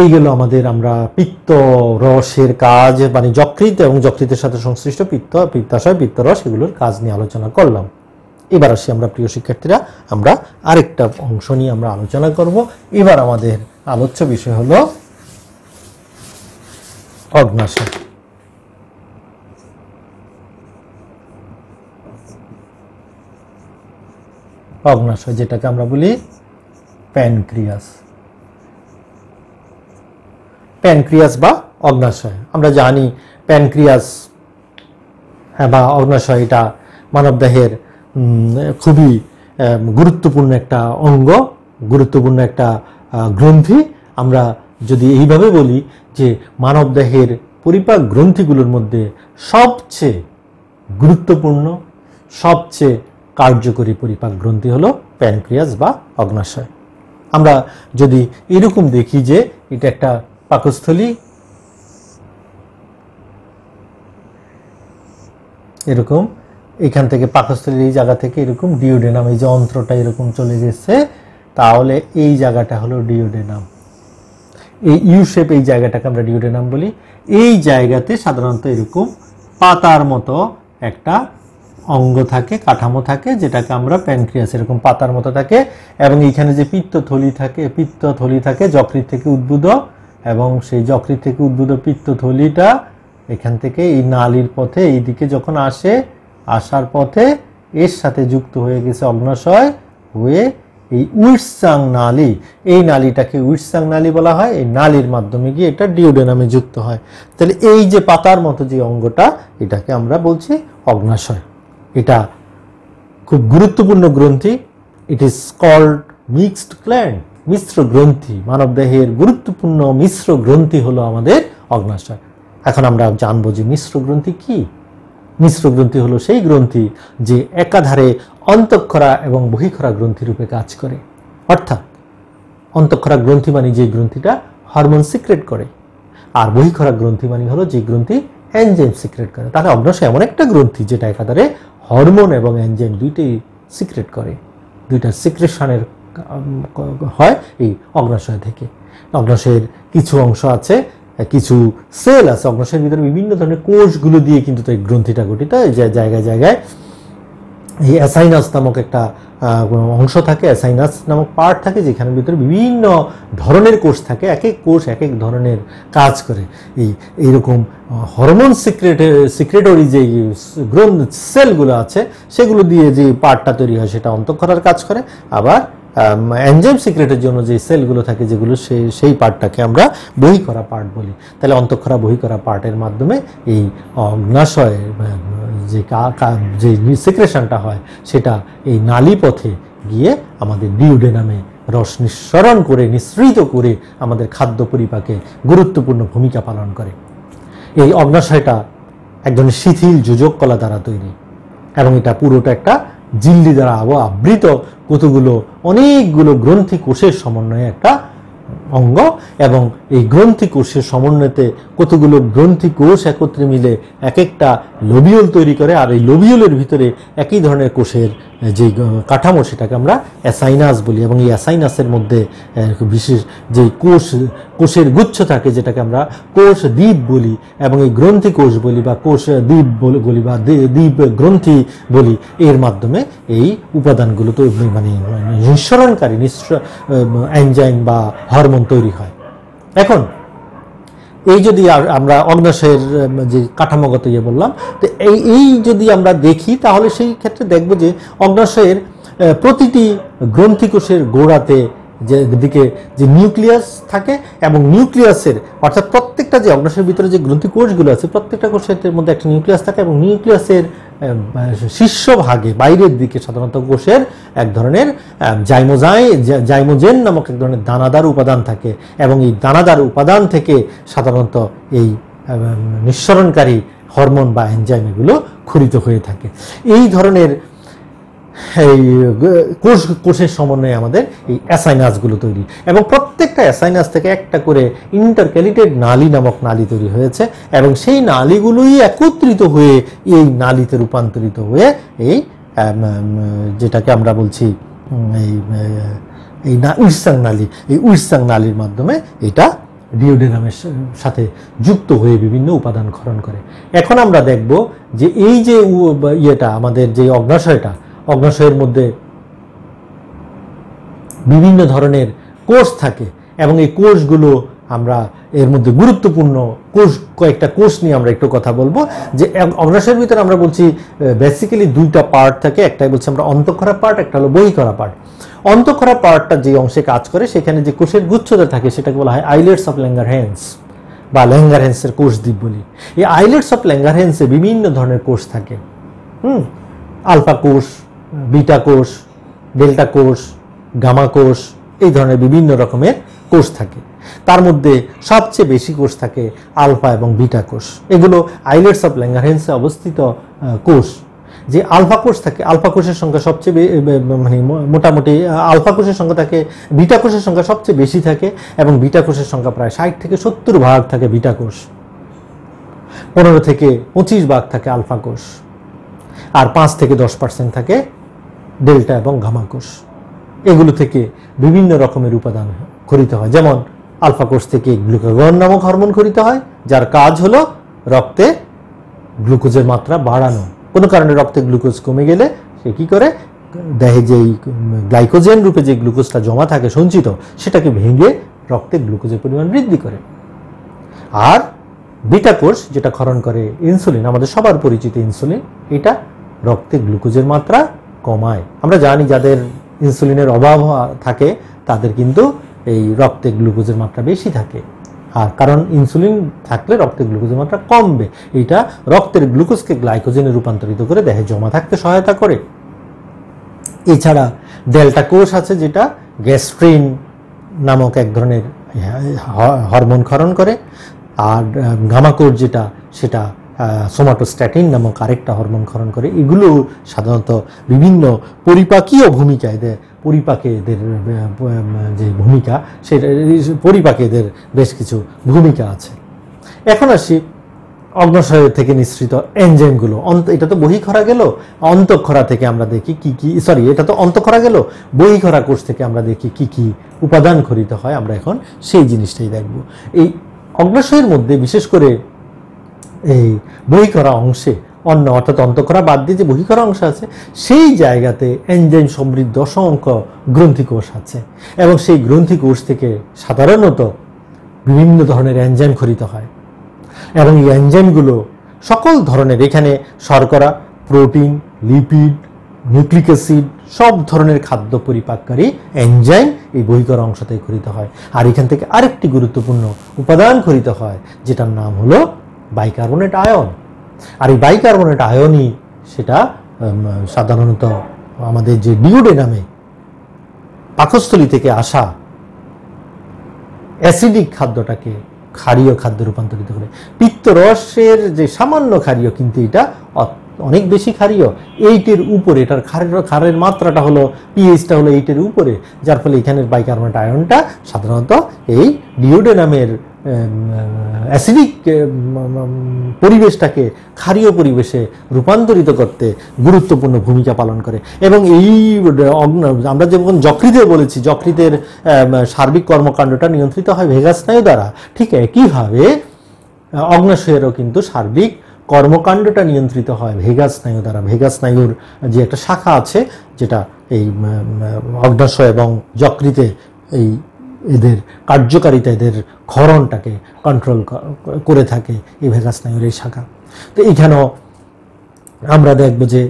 S1: এই গেল আমাদের আমরা পিত্তরসের কাজ, মানে যকৃৎ এবং যকৃতের সাথে সংশ্লিষ্ট পিত্তাশয়, পিত্তরস, এগুলোর কাজ নিয়ে আলোচনা করলাম। এবার আসি আমরা প্রিয় শিক্ষার্থীরা, আমরা আরেকটা অংশ নিয়ে আমরা আলোচনা করব। এবার আমাদের আলোচ্য বিষয় হলো অগ্ন্যাশয়। অগ্ন্যাশয় যেটাকে আমরা বলি প্যানক্রিয়াস, প্যানক্রিয়াস বা অগ্ন্যাশয়। আমরা জানি প্যানক্রিয়াস বা অগ্ন্যাশয় এটা মানবদেহের খুবই গুরুত্বপূর্ণ একটা অঙ্গ, গুরুত্বপূর্ণ একটা গ্রন্থি। আমরা যদি এইভাবে বলি যে মানবদেহের পরিপাক গ্রন্থিগুলোর মধ্যে সবচেয়ে গুরুত্বপূর্ণ, সবচেয়ে কার্যকরী পরিপাক গ্রন্থি হলো প্যানক্রিয়াস বা অগ্ন্যাশয়। আমরা যদি এরকম দেখি যে এটা একটা পাকস্থলী, এরকম এখান থেকে পাকস্থলীর এই জায়গা থেকে এরকম ডিওডেনাম, এই যে অন্ত্রটা এরকম চলে গেছে, তাহলে এই জায়গাটা হলো ডিওডেনাম। এই ইউ শেপ এই জায়গাটাকে আমরা ডিওডেনাম বলি। এই জায়গাতে সাধারণত এরকম পাতার মতো একটা অঙ্গ থাকে, কাঠামো থাকে, যেটাকে আমরা প্যানক্রিয়াস, এরকম পাতার মতো থাকে। এবং এইখানে যে পিত্তথলি থাকে যকৃৎ থেকে উদ্ভূত, এবং সেই যকৃৎ থেকে উদ্ভূত পিত্তথলিটা এখান থেকে এই নালীর পথে এইদিকে যখন আসার পথে এর সাথে যুক্ত হয়ে গেছে অগ্ন্যাশয়, হয়ে এই উইটসাং নালী, এই নালীটাকে উইটসাং নালী বলা হয়। এই নালীর মাধ্যমে গিয়ে এটা ডিওডেনামে যুক্ত হয়। তাহলে এই যে পাতার মতো যে অঙ্গটা, এটাকে আমরা বলছি অগ্ন্যাশয়। এটা খুব গুরুত্বপূর্ণ গ্রন্থি। It is called mixed gland, মিশ্র গ্রন্থি। মানবদেহের গুরুত্বপূর্ণ মিশ্র গ্রন্থি হলো আমাদের অগ্ন্যাশয়। এখন আমরা জানবো যে মিশ্র গ্রন্থি কি। মিশ্র গ্রন্থি হলো সেই গ্রন্থি যে একাধারে অন্তঃক্ষরা এবং বহিঃক্ষরা গ্রন্থি রূপে কাজ করে। অর্থাৎ অন্তঃক্ষরা গ্রন্থি মানে যে গ্রন্থিটা হরমোন সিক্রেট করে, আর বহিঃক্ষরা গ্রন্থি মানে হলো যে গ্রন্থি এনজাইম সিক্রেট করে। তাহলে অগ্ন্যাশয় এমন একটা গ্রন্থি যেটা একাধারে হরমোন এবং এনজাইম দুইটাই সিক্রেট করে, দুইটা সিক্রেশনের হয় এই অগ্ন্যাশয় থেকে। অগ্ন্যাশয়ের কিছু অংশ আছে, কিছু সেল আছে অগ্ন্যাশয়ের ভিতরে, বিভিন্ন ধরনের কোষগুলো দিয়ে কিন্তু এই গ্রন্থিটা গঠিত। জায়গায় জায়গায় এই অ্যাসাইনাস নামক একটা অংশ থাকে, অ্যাসাইনাস নামক পার্ট থাকে, যেখানের ভিতরে বিভিন্ন ধরনের কোষ থাকে, এক এক কোষ এক এক ধরনের কাজ করে। এইরকম হরমোন সিক্রেটরি যে সেলগুলো আছে সেগুলো দিয়ে যে পার্টটা তৈরি হয় সেটা অন্তঃক্ষরার কাজ করে। আবার এনজাইম সিক্রেটের জন্য যে সেলগুলো থাকে যেগুলো সেই পার্টটাকে আমরা বহিঃকরা পার্ট বলি। তাহলে অন্তঃক্ষরা বহিঃকরা পার্টের মাধ্যমে এই অগ্নাশয়ের যে সিক্রেশনটা হয় সেটা এই নালী পথে গিয়ে আমাদের ডিউডেনামে রস নিঃসরণ করে নিঃসৃত করে আমাদের খাদ্য পরিপাকে গুরুত্বপূর্ণ ভূমিকা পালন করে। এই অগ্নাশয়টা এক ধরনের শিথিল যোজক কলা দ্বারা তৈরি এবং এটা পুরোটা একটা ঝিল্লি দ্বারা আবৃত কতগুলো অনেকগুলো গ্রন্থি কোষের সমন্বয়ে একটা অঙ্গ, এবং এই গ্রন্থি কোষের সমন্বয়তে কতগুলো গ্রন্থি কোষ একত্রে মিলে এক একটা লোবিউল তৈরি করে। আর এই লোবিউলের ভিতরে একই ধরনের কোষের যে কাঠামো সেটাকে আমরা অ্যাসাইনাস বলি, এবং এই অ্যাসাইনাসের মধ্যে বিশেষ যে কোষের গুচ্ছ থাকে যেটাকে আমরা কোষ দ্বীপ বলি, এবং এই গ্রন্থি কোষ বলি বা কোষ দ্বীপ বলি বা দ্বীপ গ্রন্থি বলি। এর মাধ্যমে এই উপাদানগুলো তো মানে নিঃসরণকারী এনজাইম বা হরমোন তৈরি হয়। এখন এই যদি আমরা অগ্নাশয়ের যে কাঠামোগত বললাম, তো এই যদি আমরা দেখি তাহলে সেই ক্ষেত্রে দেখব যে অগ্নাশয়ের প্রতিটি গ্রন্থিকোষের গোড়াতে দিকে যে নিউক্লিয়াস থাকে, এবং নিউক্লিয়াসের অর্থাৎ প্রত্যেকটা যে অগ্নাশয়ের ভিতরে যে গ্রন্থিকোষগুলো আছে প্রত্যেকটা কোষের মধ্যে একটা নিউক্লিয়াস থাকে, এবং নিউক্লিয়াসের শীর্ষভাগে বাইরের দিকে সাধারণত কোষের এক ধরনের জাইমোজেন নামক এক ধরনের দানাদার উপাদান থাকে, এবং এই দানাদার উপাদান থেকে সাধারণত এই নিঃসরণকারী হরমোন বা এনজাইম এগুলো ক্ষরিত হয়ে থাকে। এই ধরনের এই কোষের সমন্বয়ে আমাদের এই অ্যাসাইনাসগুলো তৈরি, এবং প্রত্যেকটা অ্যাসাইনাস থেকে একটা করে ইন্টারক্যালিটেড নালী নামক নালী তৈরি হয়েছে, এবং সেই নালীগুলোই একত্রিত হয়ে এই নালীতে রূপান্তরিত হয়ে এই যেটাকে আমরা বলছি এই উইটসাং নালী, এই উইটসাং নালীর মাধ্যমে এটা ডিওডেনামের সাথে যুক্ত হয়ে বিভিন্ন উপাদান ক্ষরণ করে। এখন আমরা দেখব যে এই যে আমাদের যে অগ্নাশয়ের মধ্যে বিভিন্ন ধরনের কোষ থাকে, এবং এই কোষগুলো আমরা এর মধ্যে গুরুত্বপূর্ণ কয়েকটা কোষ নিয়ে আমরা একটু কথা বলবো। যে অগ্নাশয়ের ভিতরে আমরা বলছি বেসিক্যালি দুইটা পার্ট থাকে, একটাই বলছি আমরা অন্তঃক্ষরা পার্ট, একটা হলো বহিঃক্ষরা পার্ট। অন্তঃক্ষরা পার্টটা যে অংশে কাজ করে সেখানে যে কোষের গুচ্ছতা থাকে সেটাকে বলা হয় আইলেটস অফ ল্যাঙ্গারহ্যান্স বা ল্যাঙ্গারহ্যান্সের কোষ দ্বীপ বলি। এই আইলেটস অফ ল্যাঙ্গারহ্যান্সে বিভিন্ন ধরনের কোষ থাকে, আলফা কোষ, বিটা কোষ, ডেল্টা কোষ, গামা কোষ, এই ধরনের বিভিন্ন রকমের কোষ থাকে। তার মধ্যে সবচেয়ে বেশি কোষ থাকে আলফা এবং বিটা কোষ। এগুলো আইলেটস অফ ল্যাঙ্গারহ্যান্সে অবস্থিত কোষ। যে আলফা কোষ থাকে, আলফা কোষের সংখ্যা সবচেয়ে মানে মোটামুটি আলফা কোষের সংখ্যা থাকে, বিটা কোষের সংখ্যা সবচেয়ে বেশি থাকে, এবং বিটা কোষের সংখ্যা প্রায় 60 থেকে 70 ভাগ থাকে বিটা কোষ, 15 থেকে 25 ভাগ থাকে আলফা কোষ, আর 5 থেকে 10% থাকে ডেল্টা এবং গামা কোষ। এগুলো থেকে বিভিন্ন রকমের উপাদান খরিত হয়। যেমন আলফা কোষ থেকে গ্লুকাগন নামক হরমোন খরিত হয়, যার কাজ হলো রক্তে গ্লুকোজের মাত্রা বাড়ানো। কোনো কারণে রক্তে গ্লুকোজ কমে গেলে সে কি করে, দেহে যেই গ্লাইকোজেন রূপে যে গ্লুকোজটা জমা থাকে সঞ্চিত, সেটাকে ভেঙে রক্তে গ্লুকোজের পরিমাণ বৃদ্ধি করে। আর বিটা কোষ যেটা ক্ষরণ করে ইনসুলিন, আমাদের সবার পরিচিত ইনসুলিন, এটা রক্তে গ্লুকোজের মাত্রা কমায়। আমরা জানি যাদের ইনসুলিনের অভাব থাকে তাদের কিন্তু এই রক্তে গ্লুকোজের মাত্রা বেশি থাকে, আর কারণ ইনসুলিন থাকলে রক্তে গ্লুকোজের মাত্রা কমবে। এটা রক্তের গ্লুকোজকে গ্লাইকোজেনে রূপান্তরিত করে দেহে জমা থাকতে সহায়তা করে। এছাড়া ডেল্টা কোষ আছে যেটা গ্যাস্ট্রিন নামক এক ধরনের হরমোন ক্ষরণ করে, আর গামা কোষ যেটা সেটা সোমাটোস্ট্যাটিন নামক আরেকটা হরমোন ক্ষরণ করে। এগুলো সাধারণত বিভিন্ন পরিপাকীয় ভূমিকায় দেয়, পরিপাকে এদের যে ভূমিকা, সেটা পরিপাকে এদের বেশ কিছু ভূমিকা আছে। এখন আসি অগ্নাশয় থেকে নিঃসৃত এনজাইমগুলো। এটা তো বহিঃক্ষরা গেল, অন্তঃক্ষরা থেকে আমরা দেখি কি কি, এটা তো অন্তঃক্ষরা গেল, বহিঃক্ষরা কোষ থেকে আমরা দেখি কি কি উপাদান খরিত হয়। আমরা এখন সেই জিনিসটাই দেখব। এই অগ্নাশয়ের মধ্যে বিশেষ করে এই বহিঃক্ষরা অংশে অন্ন অর্থাৎ অন্তঃক্ষরা বাদ দিয়ে যে বহিঃক্ষরা অংশ আছে সেই জায়গাতে এনজাইম সমৃদ্ধ অসংখ্য গ্রন্থিকোষ আছে এবং সেই গ্রন্থিকোষ থেকে সাধারণত বিভিন্ন ধরনের এনজাইম খরিত হয় এবং এই এনজাইমগুলো সকল ধরনের, এখানে শর্করা, প্রোটিন, লিপিড, নিউক্লিক অ্যাসিড সব ধরনের খাদ্য পরিপাককারী এনজাইম এই বহিঃক্ষরা অংশ থেকে খরিত হয়। আর এখান থেকে আরেকটি গুরুত্বপূর্ণ উপাদান খরিত হয় যেটার নাম হলো বাইকার্বনেট আয়ন। আর এই বাইকার্বনেট আয়নই সেটা সাধারণত আমাদের যে ডিওডেনামে পাকস্থলী থেকে আসা অ্যাসিডিক খাদ্যটাকে ক্ষারীয় খাদ্যে রূপান্তরিত করে। পিত্তরসের যে সামান্য ক্ষারীয়, কিন্তু এটা অনেক বেশি ক্ষারীয়, 8-এর উপরে, এটার ক্ষারের মাত্রাটা হলো পিএইচটা হলো 8-এর উপরে, যার ফলে এখানের বাইকার্বনেট আয়নটা সাধারণত এই ডিওডেনামের অ্যাসিডিক পরিবেশটাকে ক্ষারীয় পরিবেশে রূপান্তরিত করতে গুরুত্বপূর্ণ ভূমিকা পালন করে। এবং এই আমরা যেমন যকৃতে বলেছি, যকৃতের সার্বিক কর্মকাণ্ডটা নিয়ন্ত্রিত হয় ভেগাস স্নায়ু দ্বারা, ঠিক একইভাবে অগ্ন্যাশয়েরও কিন্তু সার্বিক কর্মকাণ্ডটা নিয়ন্ত্রিত হয় ভেগাস স্নায়ু দ্বারা। ভেগাস স্নায়ুর যে একটা শাখা আছে যেটা এই অগ্ন্যাশয় এবং যকৃতে এই এদের কার্যকারিতা, এদের ক্ষরণটাকে কন্ট্রোল করে থাকে এই ভেগাস স্নায়ুর এই শাখা। তো এইখানেও আমরা দেখব যে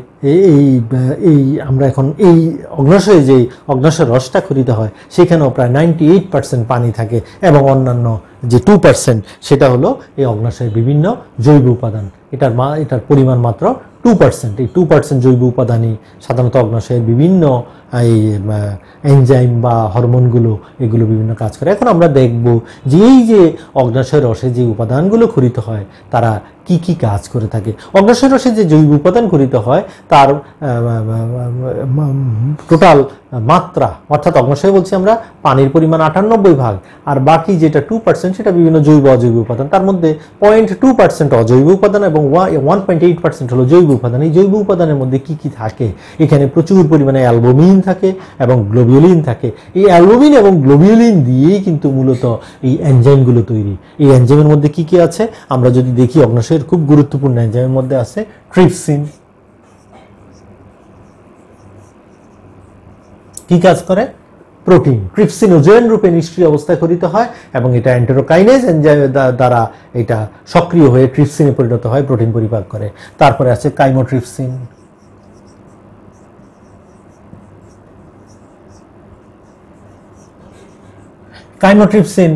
S1: এই আমরা এখন এই অগ্ন্যাশয়ে যে অগ্ন্যাশয় রসটা খরিত হয় সেখানেও প্রায় 98% পানি থাকে এবং অন্যান্য যে 2% সেটা হলো এই অগ্ন্যাশয়ের বিভিন্ন জৈব উপাদান। এটার পরিমাণ মাত্র 2%। এই 2% জৈব উপাদানই সাধারণত অগ্ন্যাশয়ের বিভিন্ন এই এনজাইম বা হরমোনগুলো এগুলো বিভিন্ন কাজ করে। এখন আমরা দেখব যে এই যে অগ্ন্যাশয় রসে যে উপাদানগুলো খরিত হয় তারা কি কি কাজ করে থাকে। অগ্ন্যাশয় রসে যে জৈব উপাদান খরিত হয় তার টোটাল মাত্রা, অর্থাৎ অগ্ন্যাশয় বলছি আমরা পানির পরিমাণ 98 আর বাকি যেটা 2% সেটা বিভিন্ন জৈব অজৈব উপাদান। তার মধ্যে 0.2% অজৈব উপাদান এবং 1.8% হলো জৈব উপাদান। এই জৈব উপাদানের মধ্যে কি কি থাকে? এখানে প্রচুর পরিমাণে অ্যালবুমিন থাকে এবং গ্লোবিউলিন থাকে। এই অ্যালবুমিন এবং গ্লোবিউলিন দিয়েই কিন্তু মূলত এই এনজাইমগুলো তৈরি। এই এনজাইমের মধ্যে কি কি আছে আমরা যদি দেখি, অগ্ন্যাশয়ের খুব গুরুত্বপূর্ণ এনজাইমের মধ্যে আছে ট্রিপসিন। কি কাজ করে? প্রোটিন। ট্রিপসিন ওজোন রূপে নিষ্ক্রিয় অবস্থায় খরিত হয় এবং এটা এন্টেরোকাইনেজ এনজাইমের দ্বারা এটা সক্রিয় হয়ে ট্রিপসিনে পরিণত হয়, প্রোটিন পরিপাক করে। তারপরে আছে কাইমোট্রিপসিন। কাইমোট্রিপসিন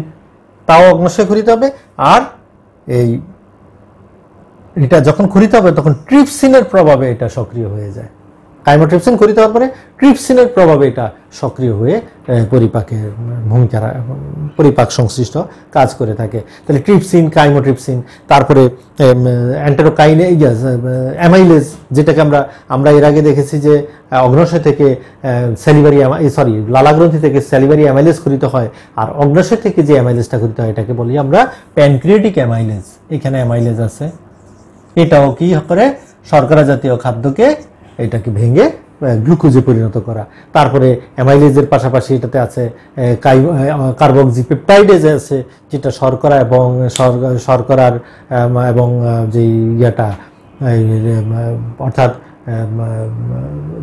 S1: তাও অগ্ন্যাশয়ে খরিত হবে, আর এটা যখন খরিত হবে তখন ট্রিপসিনের প্রভাবে এটা সক্রিয় হয়ে যায়। কাইমোট্রিপসিন খরিত হওয়ার পরে ট্রিপসিনের প্রভাবে এটা সক্রিয় হয়ে পরিপাকের ভূমিকা, পরিপাক সংশ্লিষ্ট কাজ করে থাকে। তাহলে ট্রিপসিন, কাইমোট্রিপসিন, তারপরে এন্টেরোকাইনেজ, অ্যামাইলেজ, যেটাকে আমরা এর আগে দেখেছি যে অগ্ন্যাশয় থেকে লালাগ্রন্থি থেকে স্যালিভারি অ্যামাইলেজ খরিত হয়, আর অগ্ন্যাশয় থেকে যে অ্যামাইলেজটা খরিত হয় এটাকে বলি আমরা প্যানক্রিয়াটিক অ্যামাইলেজ। এখানে অ্যামাইলেজ আছে, এটাও কি করে? শর্করা জাতীয় খাদ্যকে এটাকে ভেঙে গ্লুকোজে পরিণত করা। তারপরে অ্যামাইলেজের পাশাপাশি এটাতে আছে কার্বক্সি পেপটাইডেজ আছে, যেটা শর্করা এবং শর্করার এবং যে ইয়াটা অর্থাৎ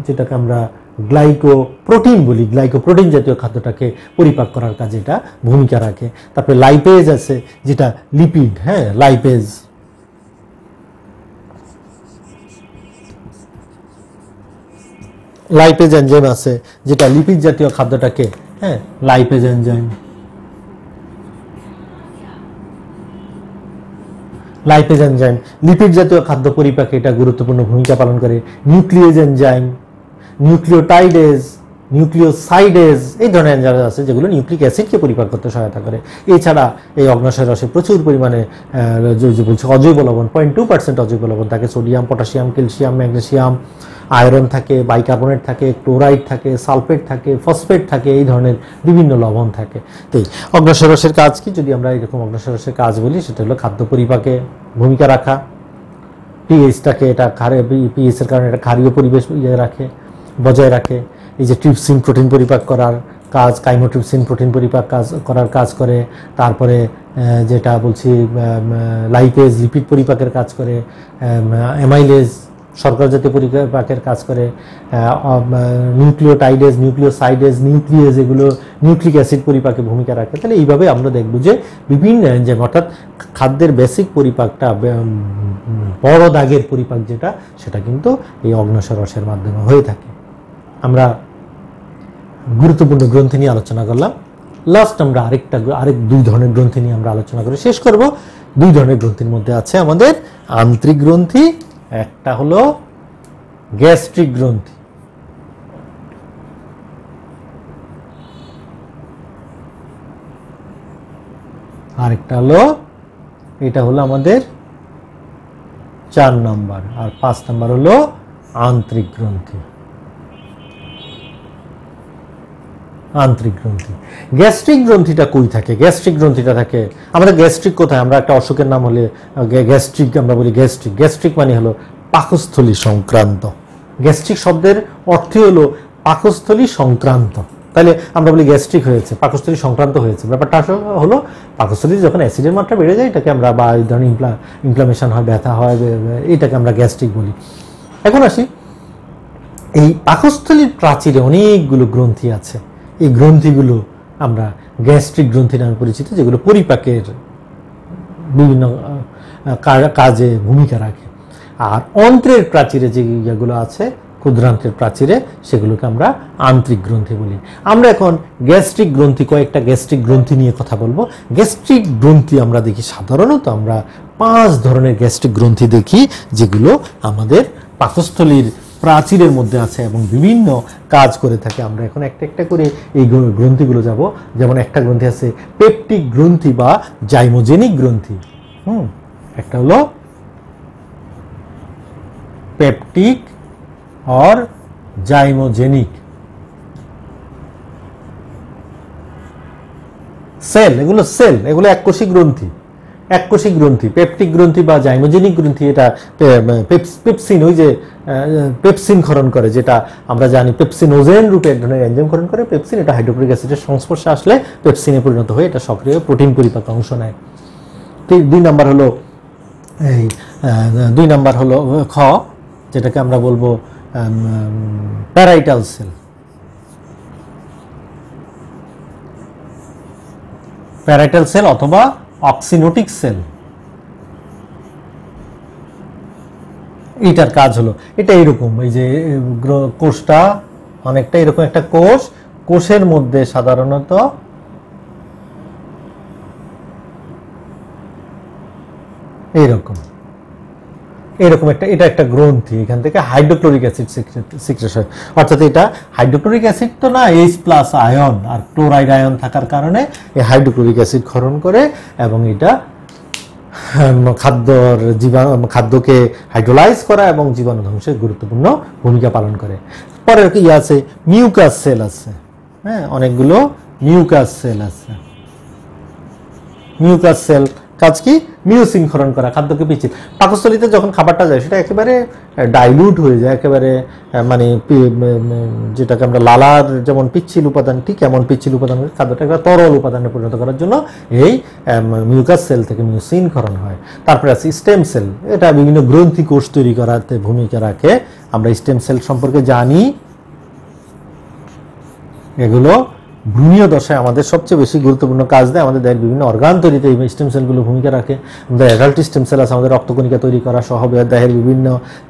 S1: যেটাকে আমরা গ্লাইকোপ্রোটিন বলি, গ্লাইকোপ্রোটিন জাতীয় খাদ্যটাকে পরিপাক করার কাজে এটা ভূমিকা রাখে। তারপরে লাইপেজ আছে যেটা লিপিড, লাইপেজ। লাইপেজ এনজাইম আছে যেটা লিপিড জাতীয় খাদ্যটাকে lipase enzyme. Lipase enzyme lipid জাতীয় খাদ্য পরিপাকে এটা গুরুত্বপূর্ণ ভূমিকা পালন করে। নিউক্লিয়েজ এনজাইম, নিউক্লিওটাইডেজ, নিউক্লিওসাইডেজ, এই ধরনের এনজাইম আছে যেগুলো নিউক্লিক অ্যাসিডকে পরিপাক করতে সহায়তা করে। এছাড়া এই অগ্ন্যাশয় রসে প্রচুর পরিমাণে বলছে অজৈব লবণ, 0.2% অজৈব লবণ থাকে। Sodium, potassium, calcium, magnesium, iron থাকে, বাইকার্বনেট থাকে, ক্লোরাইড থাকে, সালফেট থাকে, ফসফেট থাকে, এই ধরনের বিভিন্ন লবণ থাকে। তো অগ্ন্যাশয় রসের কাজ কি? যদি আমরা এরকম অগ্ন্যাশয় রসের কাজ বলি সেটা হলো খাদ্য পরিপাকে ভূমিকা রাখা, পিএইচটাকে এটা পিএইচের কারণে এটা ক্ষারীয় পরিবেশ বজায় রাখে। এই যে ট্রিপসিন প্রোটিন পরিপাক করার কাজ, কাইমোট্রিপসিন প্রোটিন পরিপাক করার কাজ করে, তারপরে যেটা বলছি লাইপেজ লিপিড পরিপাকের কাজ করে, অ্যামাইলেজ শর্করা জাতীয় পরিপাকের কাজ করে, নিউক্লিওটাইডেজ, নিউক্লিওসাইডেজ, নিউক্লিয়েজ এগুলো নিউক্লিক অ্যাসিড পরিপাকে ভূমিকা রাখে। তাহলে এইভাবে আমরা দেখব যে বিভিন্ন এনজাইম অর্থাৎ খাদ্যের বেসিক পরিপাকটা বড় দাগের পরিপাক যেটা সেটা কিন্তু এই অগ্ন্যাশয় রসের মাধ্যমে হয়ে থাকে। আমরা গুরুত্বপূর্ণ গ্রন্থি নিয়ে আলোচনা করলাম। লাস্ট আমরা আরেক দুই ধরনের গ্রন্থি নিয়ে আমরা আলোচনা করে শেষ করব। দুই ধরনের গ্রন্থির মধ্যে আছে আমাদের আন্ত্রিক গ্রন্থি, একটা হলো গ্যাস্ট্রিক গ্রন্থি। আরেকটা হলো এটা হলো আমাদের 4 নম্বর, আর 5 নম্বর হলো আন্ত্রিক গ্রন্থি। আন্ত্রিক গ্রন্থি, গ্যাস্ট্রিক গ্রন্থিটা কই থাকে? গ্যাস্ট্রিক গ্রন্থিটা থাকে আমাদের গ্যাস্ট্রিক কোথায়? আমরা একটা অসুখের নাম হলে গ্যাস্ট্রিক আমরা বলি গ্যাস্ট্রিক। গ্যাস্ট্রিক মানে হলো পাকস্থলী সংক্রান্ত। গ্যাস্ট্রিক শব্দের অর্থ হলো পাকস্থলী সংক্রান্ত। তাহলে আমরা বলি গ্যাস্ট্রিক হয়েছে, পাকস্থলী সংক্রান্ত হয়েছে। ব্যাপারটা হলো পাকস্থলীতে যখন অ্যাসিডের মাত্রা বেড়ে যায় এটাকে আমরা, বা এই ধরনের ইনফ্লামেশন হয়, ব্যথা হয়, এটাকে আমরা গ্যাস্ট্রিক বলি। এখন আসি, এই পাকস্থলীর প্রাচীরে অনেকগুলো গ্রন্থি আছে। এই গ্রন্থিগুলো আমরা গ্যাস্ট্রিক গ্রন্থি নামে পরিচিত, যেগুলো পরিপাকের বিভিন্ন কাজে ভূমিকা রাখে। আর অন্ত্রের প্রাচীরে যেগুলো আছে, ক্ষুদ্রান্ত্রের প্রাচীরে, সেগুলোকে আমরা আন্ত্রিক গ্রন্থি বলি। আমরা এখন গ্যাস্ট্রিক গ্রন্থি, কয়েকটা গ্যাস্ট্রিক গ্রন্থি নিয়ে কথা বলবো। গ্যাস্ট্রিক গ্রন্থি আমরা দেখি সাধারণত আমরা 5 ধরনের গ্যাস্ট্রিক গ্রন্থি দেখি, যেগুলো আমাদের পাকস্থলীর প্রাচীরের মধ্যে আছে এবং বিভিন্ন কাজ করে থাকে। আমরা এখন একটা একটা করে এই গ্রন্থিগুলো যাব। যেমন একটা গ্রন্থি আছে পেপটিক গ্রন্থি বা জাইমোজেনিক গ্রন্থি। একটা হলো পেপটিক और জাইমোজেনিক সেল। এগুলো এককোষী গ্রন্থি। এককোষী গ্রন্থি, পেপটিক গ্রন্থি বা জাইমোজেনিক গ্রন্থি, এটা পেপসিন, ওই যে পেপসিন ক্ষরণ করে, যেটা আমরা জানি পেপসিনোজেন রূপে এক ধরনের এনজাইম ক্ষরণ করে পেপসিন। এটা হাইড্রোক্লোরিক অ্যাসিডের সংস্পর্শে আসলে পেপসিনে পরিণত হয়ে এটা সক্রিয় প্রোটিন পরিপাকে অংশ নেয়। 2 নম্বর হলো এই 2 নম্বর হলো খ, যেটাকে আমরা বলবো প্যারাইটাল সেল। প্যারাইটাল সেল অথবা অক্সিনোটিক সেল। এটার কাজ হলো, এটা এরকম, এই যে কোষটা অনেকটা এরকম একটা কোষ, কোষের মধ্যে সাধারণত এরকম এটা একটা গ্রন্থি। এখান থেকে হাইড্রোক্লোরিক অ্যাসিড সিক্রেট হয়। অর্থাৎ এটা হাইড্রোক্লোরিক অ্যাসিড তো না, H+ আয়ন আর ক্লোরাইড আয়ন থাকার কারণে এই হাইড্রোক্লোরিক অ্যাসিড ক্ষরণ করে এবং এটা খাদ্যকে হাইড্রোলাইজ করা এবং জীবাণু ধ্বংসের গুরুত্বপূর্ণ ভূমিকা পালন করে। পরে কি আছে? মিউকাস সেল আছে। হ্যাঁ, অনেকগুলো মিউকাস সেল আছে। মিউকাস সেল কাজ কি? মিউসিন ক্ষরণ করা, খাদ্যকে পিচ্ছিল। পাকস্থলীতে যখন খাবারটা যায় সেটা একেবারে ডাইলুট হয়ে যায়, একেবারে মানে যেটাকে আমরা লালার যেমন পিচ্ছিল উপাদান, ঠিক এমন পিচ্ছিল উপাদান খাদ্যটা একটা তরল উপাদানে পরিণত করার জন্য এই মিউকাস সেল থেকে মিউসিন ক্ষরণ হয়। তারপরে আছে স্টেম সেল। এটা বিভিন্ন গ্রন্থি কোষ তৈরি করাতে ভূমিকা রাখে। আমরা স্টেম সেল সম্পর্কে জানি। এগুলো ভ্রূণীয় দশায় আমাদের সবচেয়ে বেশি গুরুত্বপূর্ণ কাজ দেয়। আমাদের দেহের বিভিন্ন অর্গান তৈরিতে এই স্টেম সেলগুলো ভূমিকা রাখে। আমাদের অ্যাডাল্ট স্টেম সেল আছে, আমাদের রক্তকণিকা তৈরি করা সহ দেহের বিভিন্ন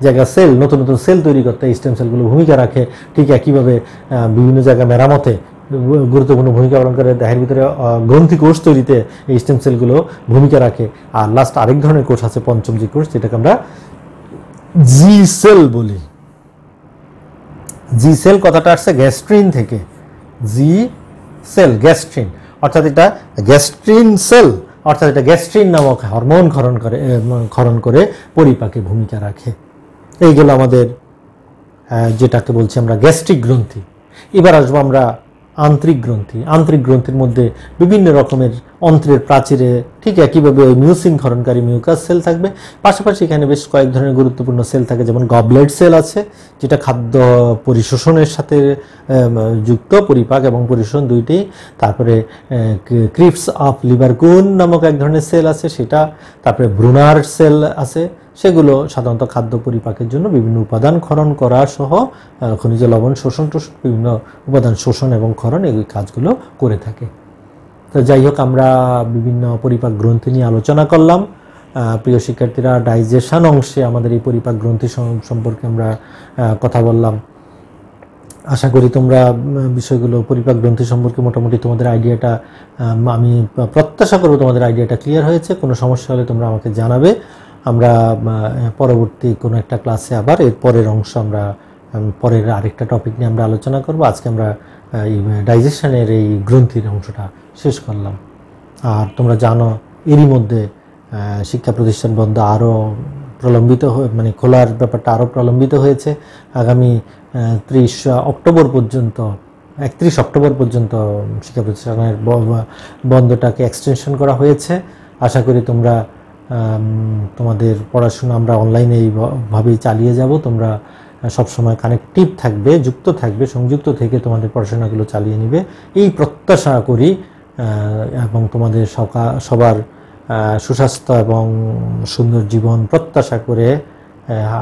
S1: জায়গায় সেল, নতুন নতুন সেল তৈরি করতে এই স্টেম সেলগুলো ভূমিকা রাখে। ঠিক একইভাবে বিভিন্ন জায়গায় মেরামতে গুরুত্বপূর্ণ ভূমিকা পালন করে। দেহের ভিতরে গ্রন্থি কোষ তৈরিতে এই স্টেম সেলগুলো ভূমিকা রাখে। আর লাস্ট আরেক ধরনের কোষ আছে, পঞ্চম যে কোষ, যেটাকে আমরা জি সেল বলি। জি সেল কথাটা আসছে গ্যাস্ট্রিন থেকে। জি সেল, গ্যাস্ট্রিন, অর্থাৎ এটা গ্যাস্ট্রিন সেল, অর্থাৎ এটা গ্যাস্ট্রিন নামক হরমোন ক্ষরণ করে পরিপাকে ভূমিকা রাখে। এইগুলো আমাদের যেটাকে বলছি আমরা গ্যাস্ট্রিক গ্রন্থি। এবার আসবো আমরা আন্ত্রিক গ্রন্থি। আন্ত্রিক গ্রন্থির মধ্যে বিভিন্ন রকমের অন্ত্রের প্রাচীরে ঠিক একইভাবে ওই মিউসিন ক্ষরণকারী মিউকাস সেল থাকবে। পাশাপাশি এখানে বেশ কয়েক ধরনের গুরুত্বপূর্ণ সেল থাকে, যেমন গবলেট সেল আছে, যেটা খাদ্য পরিশোষণের সাথে যুক্ত, পরিপাক এবং পরিশোষণ দুইটি। তারপরে ক্রিপস অফ লিভারকুন নামক এক ধরনের সেল আছে সেটা। তারপরে ব্রুনার সেল আছে, সেগুলো সাধারণত খাদ্য পরিপাকের জন্য বিভিন্ন উপাদান ক্ষরণ করা সহ খনিজ লবণ শোষণ বিভিন্ন উপাদান শোষণ এবং ক্ষরণ এই কাজগুলো করে থাকে। তো যাই হোক, আমরা বিভিন্ন পরিপাক গ্রন্থি নিয়ে আলোচনা করলাম। প্রিয় শিক্ষার্থীরা, ডাইজেশন অংশে আমাদের এই পরিপাক গ্রন্থি সম্পর্কে আমরা কথা বললাম। আশা করি তোমরা বিষয়গুলো, পরিপাক গ্রন্থি সম্পর্কে মোটামুটি তোমাদের আইডিয়াটা, আমি প্রত্যাশা করব তোমাদের আইডিয়াটা ক্লিয়ার হয়েছে। কোনো সমস্যা হলে তোমরা আমাকে জানাবে। আমরা পরবর্তী কোনো একটা ক্লাসে আবার এর পরের অংশ আমরা পরের আরেকটা টপিক নিয়ে আমরা আলোচনা করব। আজকে আমরা এই ডাইজেশনের এই গ্রন্থির অংশটা শেষ করলাম। আর তোমরা জানো এরই মধ্যে শিক্ষা প্রতিষ্ঠান বন্ধ আরও প্রলম্বিত মানে খোলার ব্যাপারটা আরও প্রলম্বিত হয়েছে। আগামী 31 অক্টোবর পর্যন্ত শিক্ষা প্রতিষ্ঠানের বন্ধটাকে এক্সটেনশন করা হয়েছে। আশা করি তোমরা তোমাদের পড়াশোনা আমরা অনলাইনে এইভাবেই চালিয়ে যাব। তোমরা সবসময় কানেক্টিভ থাকবে, যুক্ত থাকবে, সংযুক্ত থেকে তোমাদের পড়াশোনাগুলো চালিয়ে নেবে এই প্রত্যাশা করি। এবং তোমাদের সবার সুস্বাস্থ্য এবং সুন্দর জীবন প্রত্যাশা করে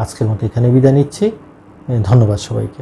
S1: আজকের মতো এখানে বিদায় নিচ্ছি। ধন্যবাদ সবাইকে।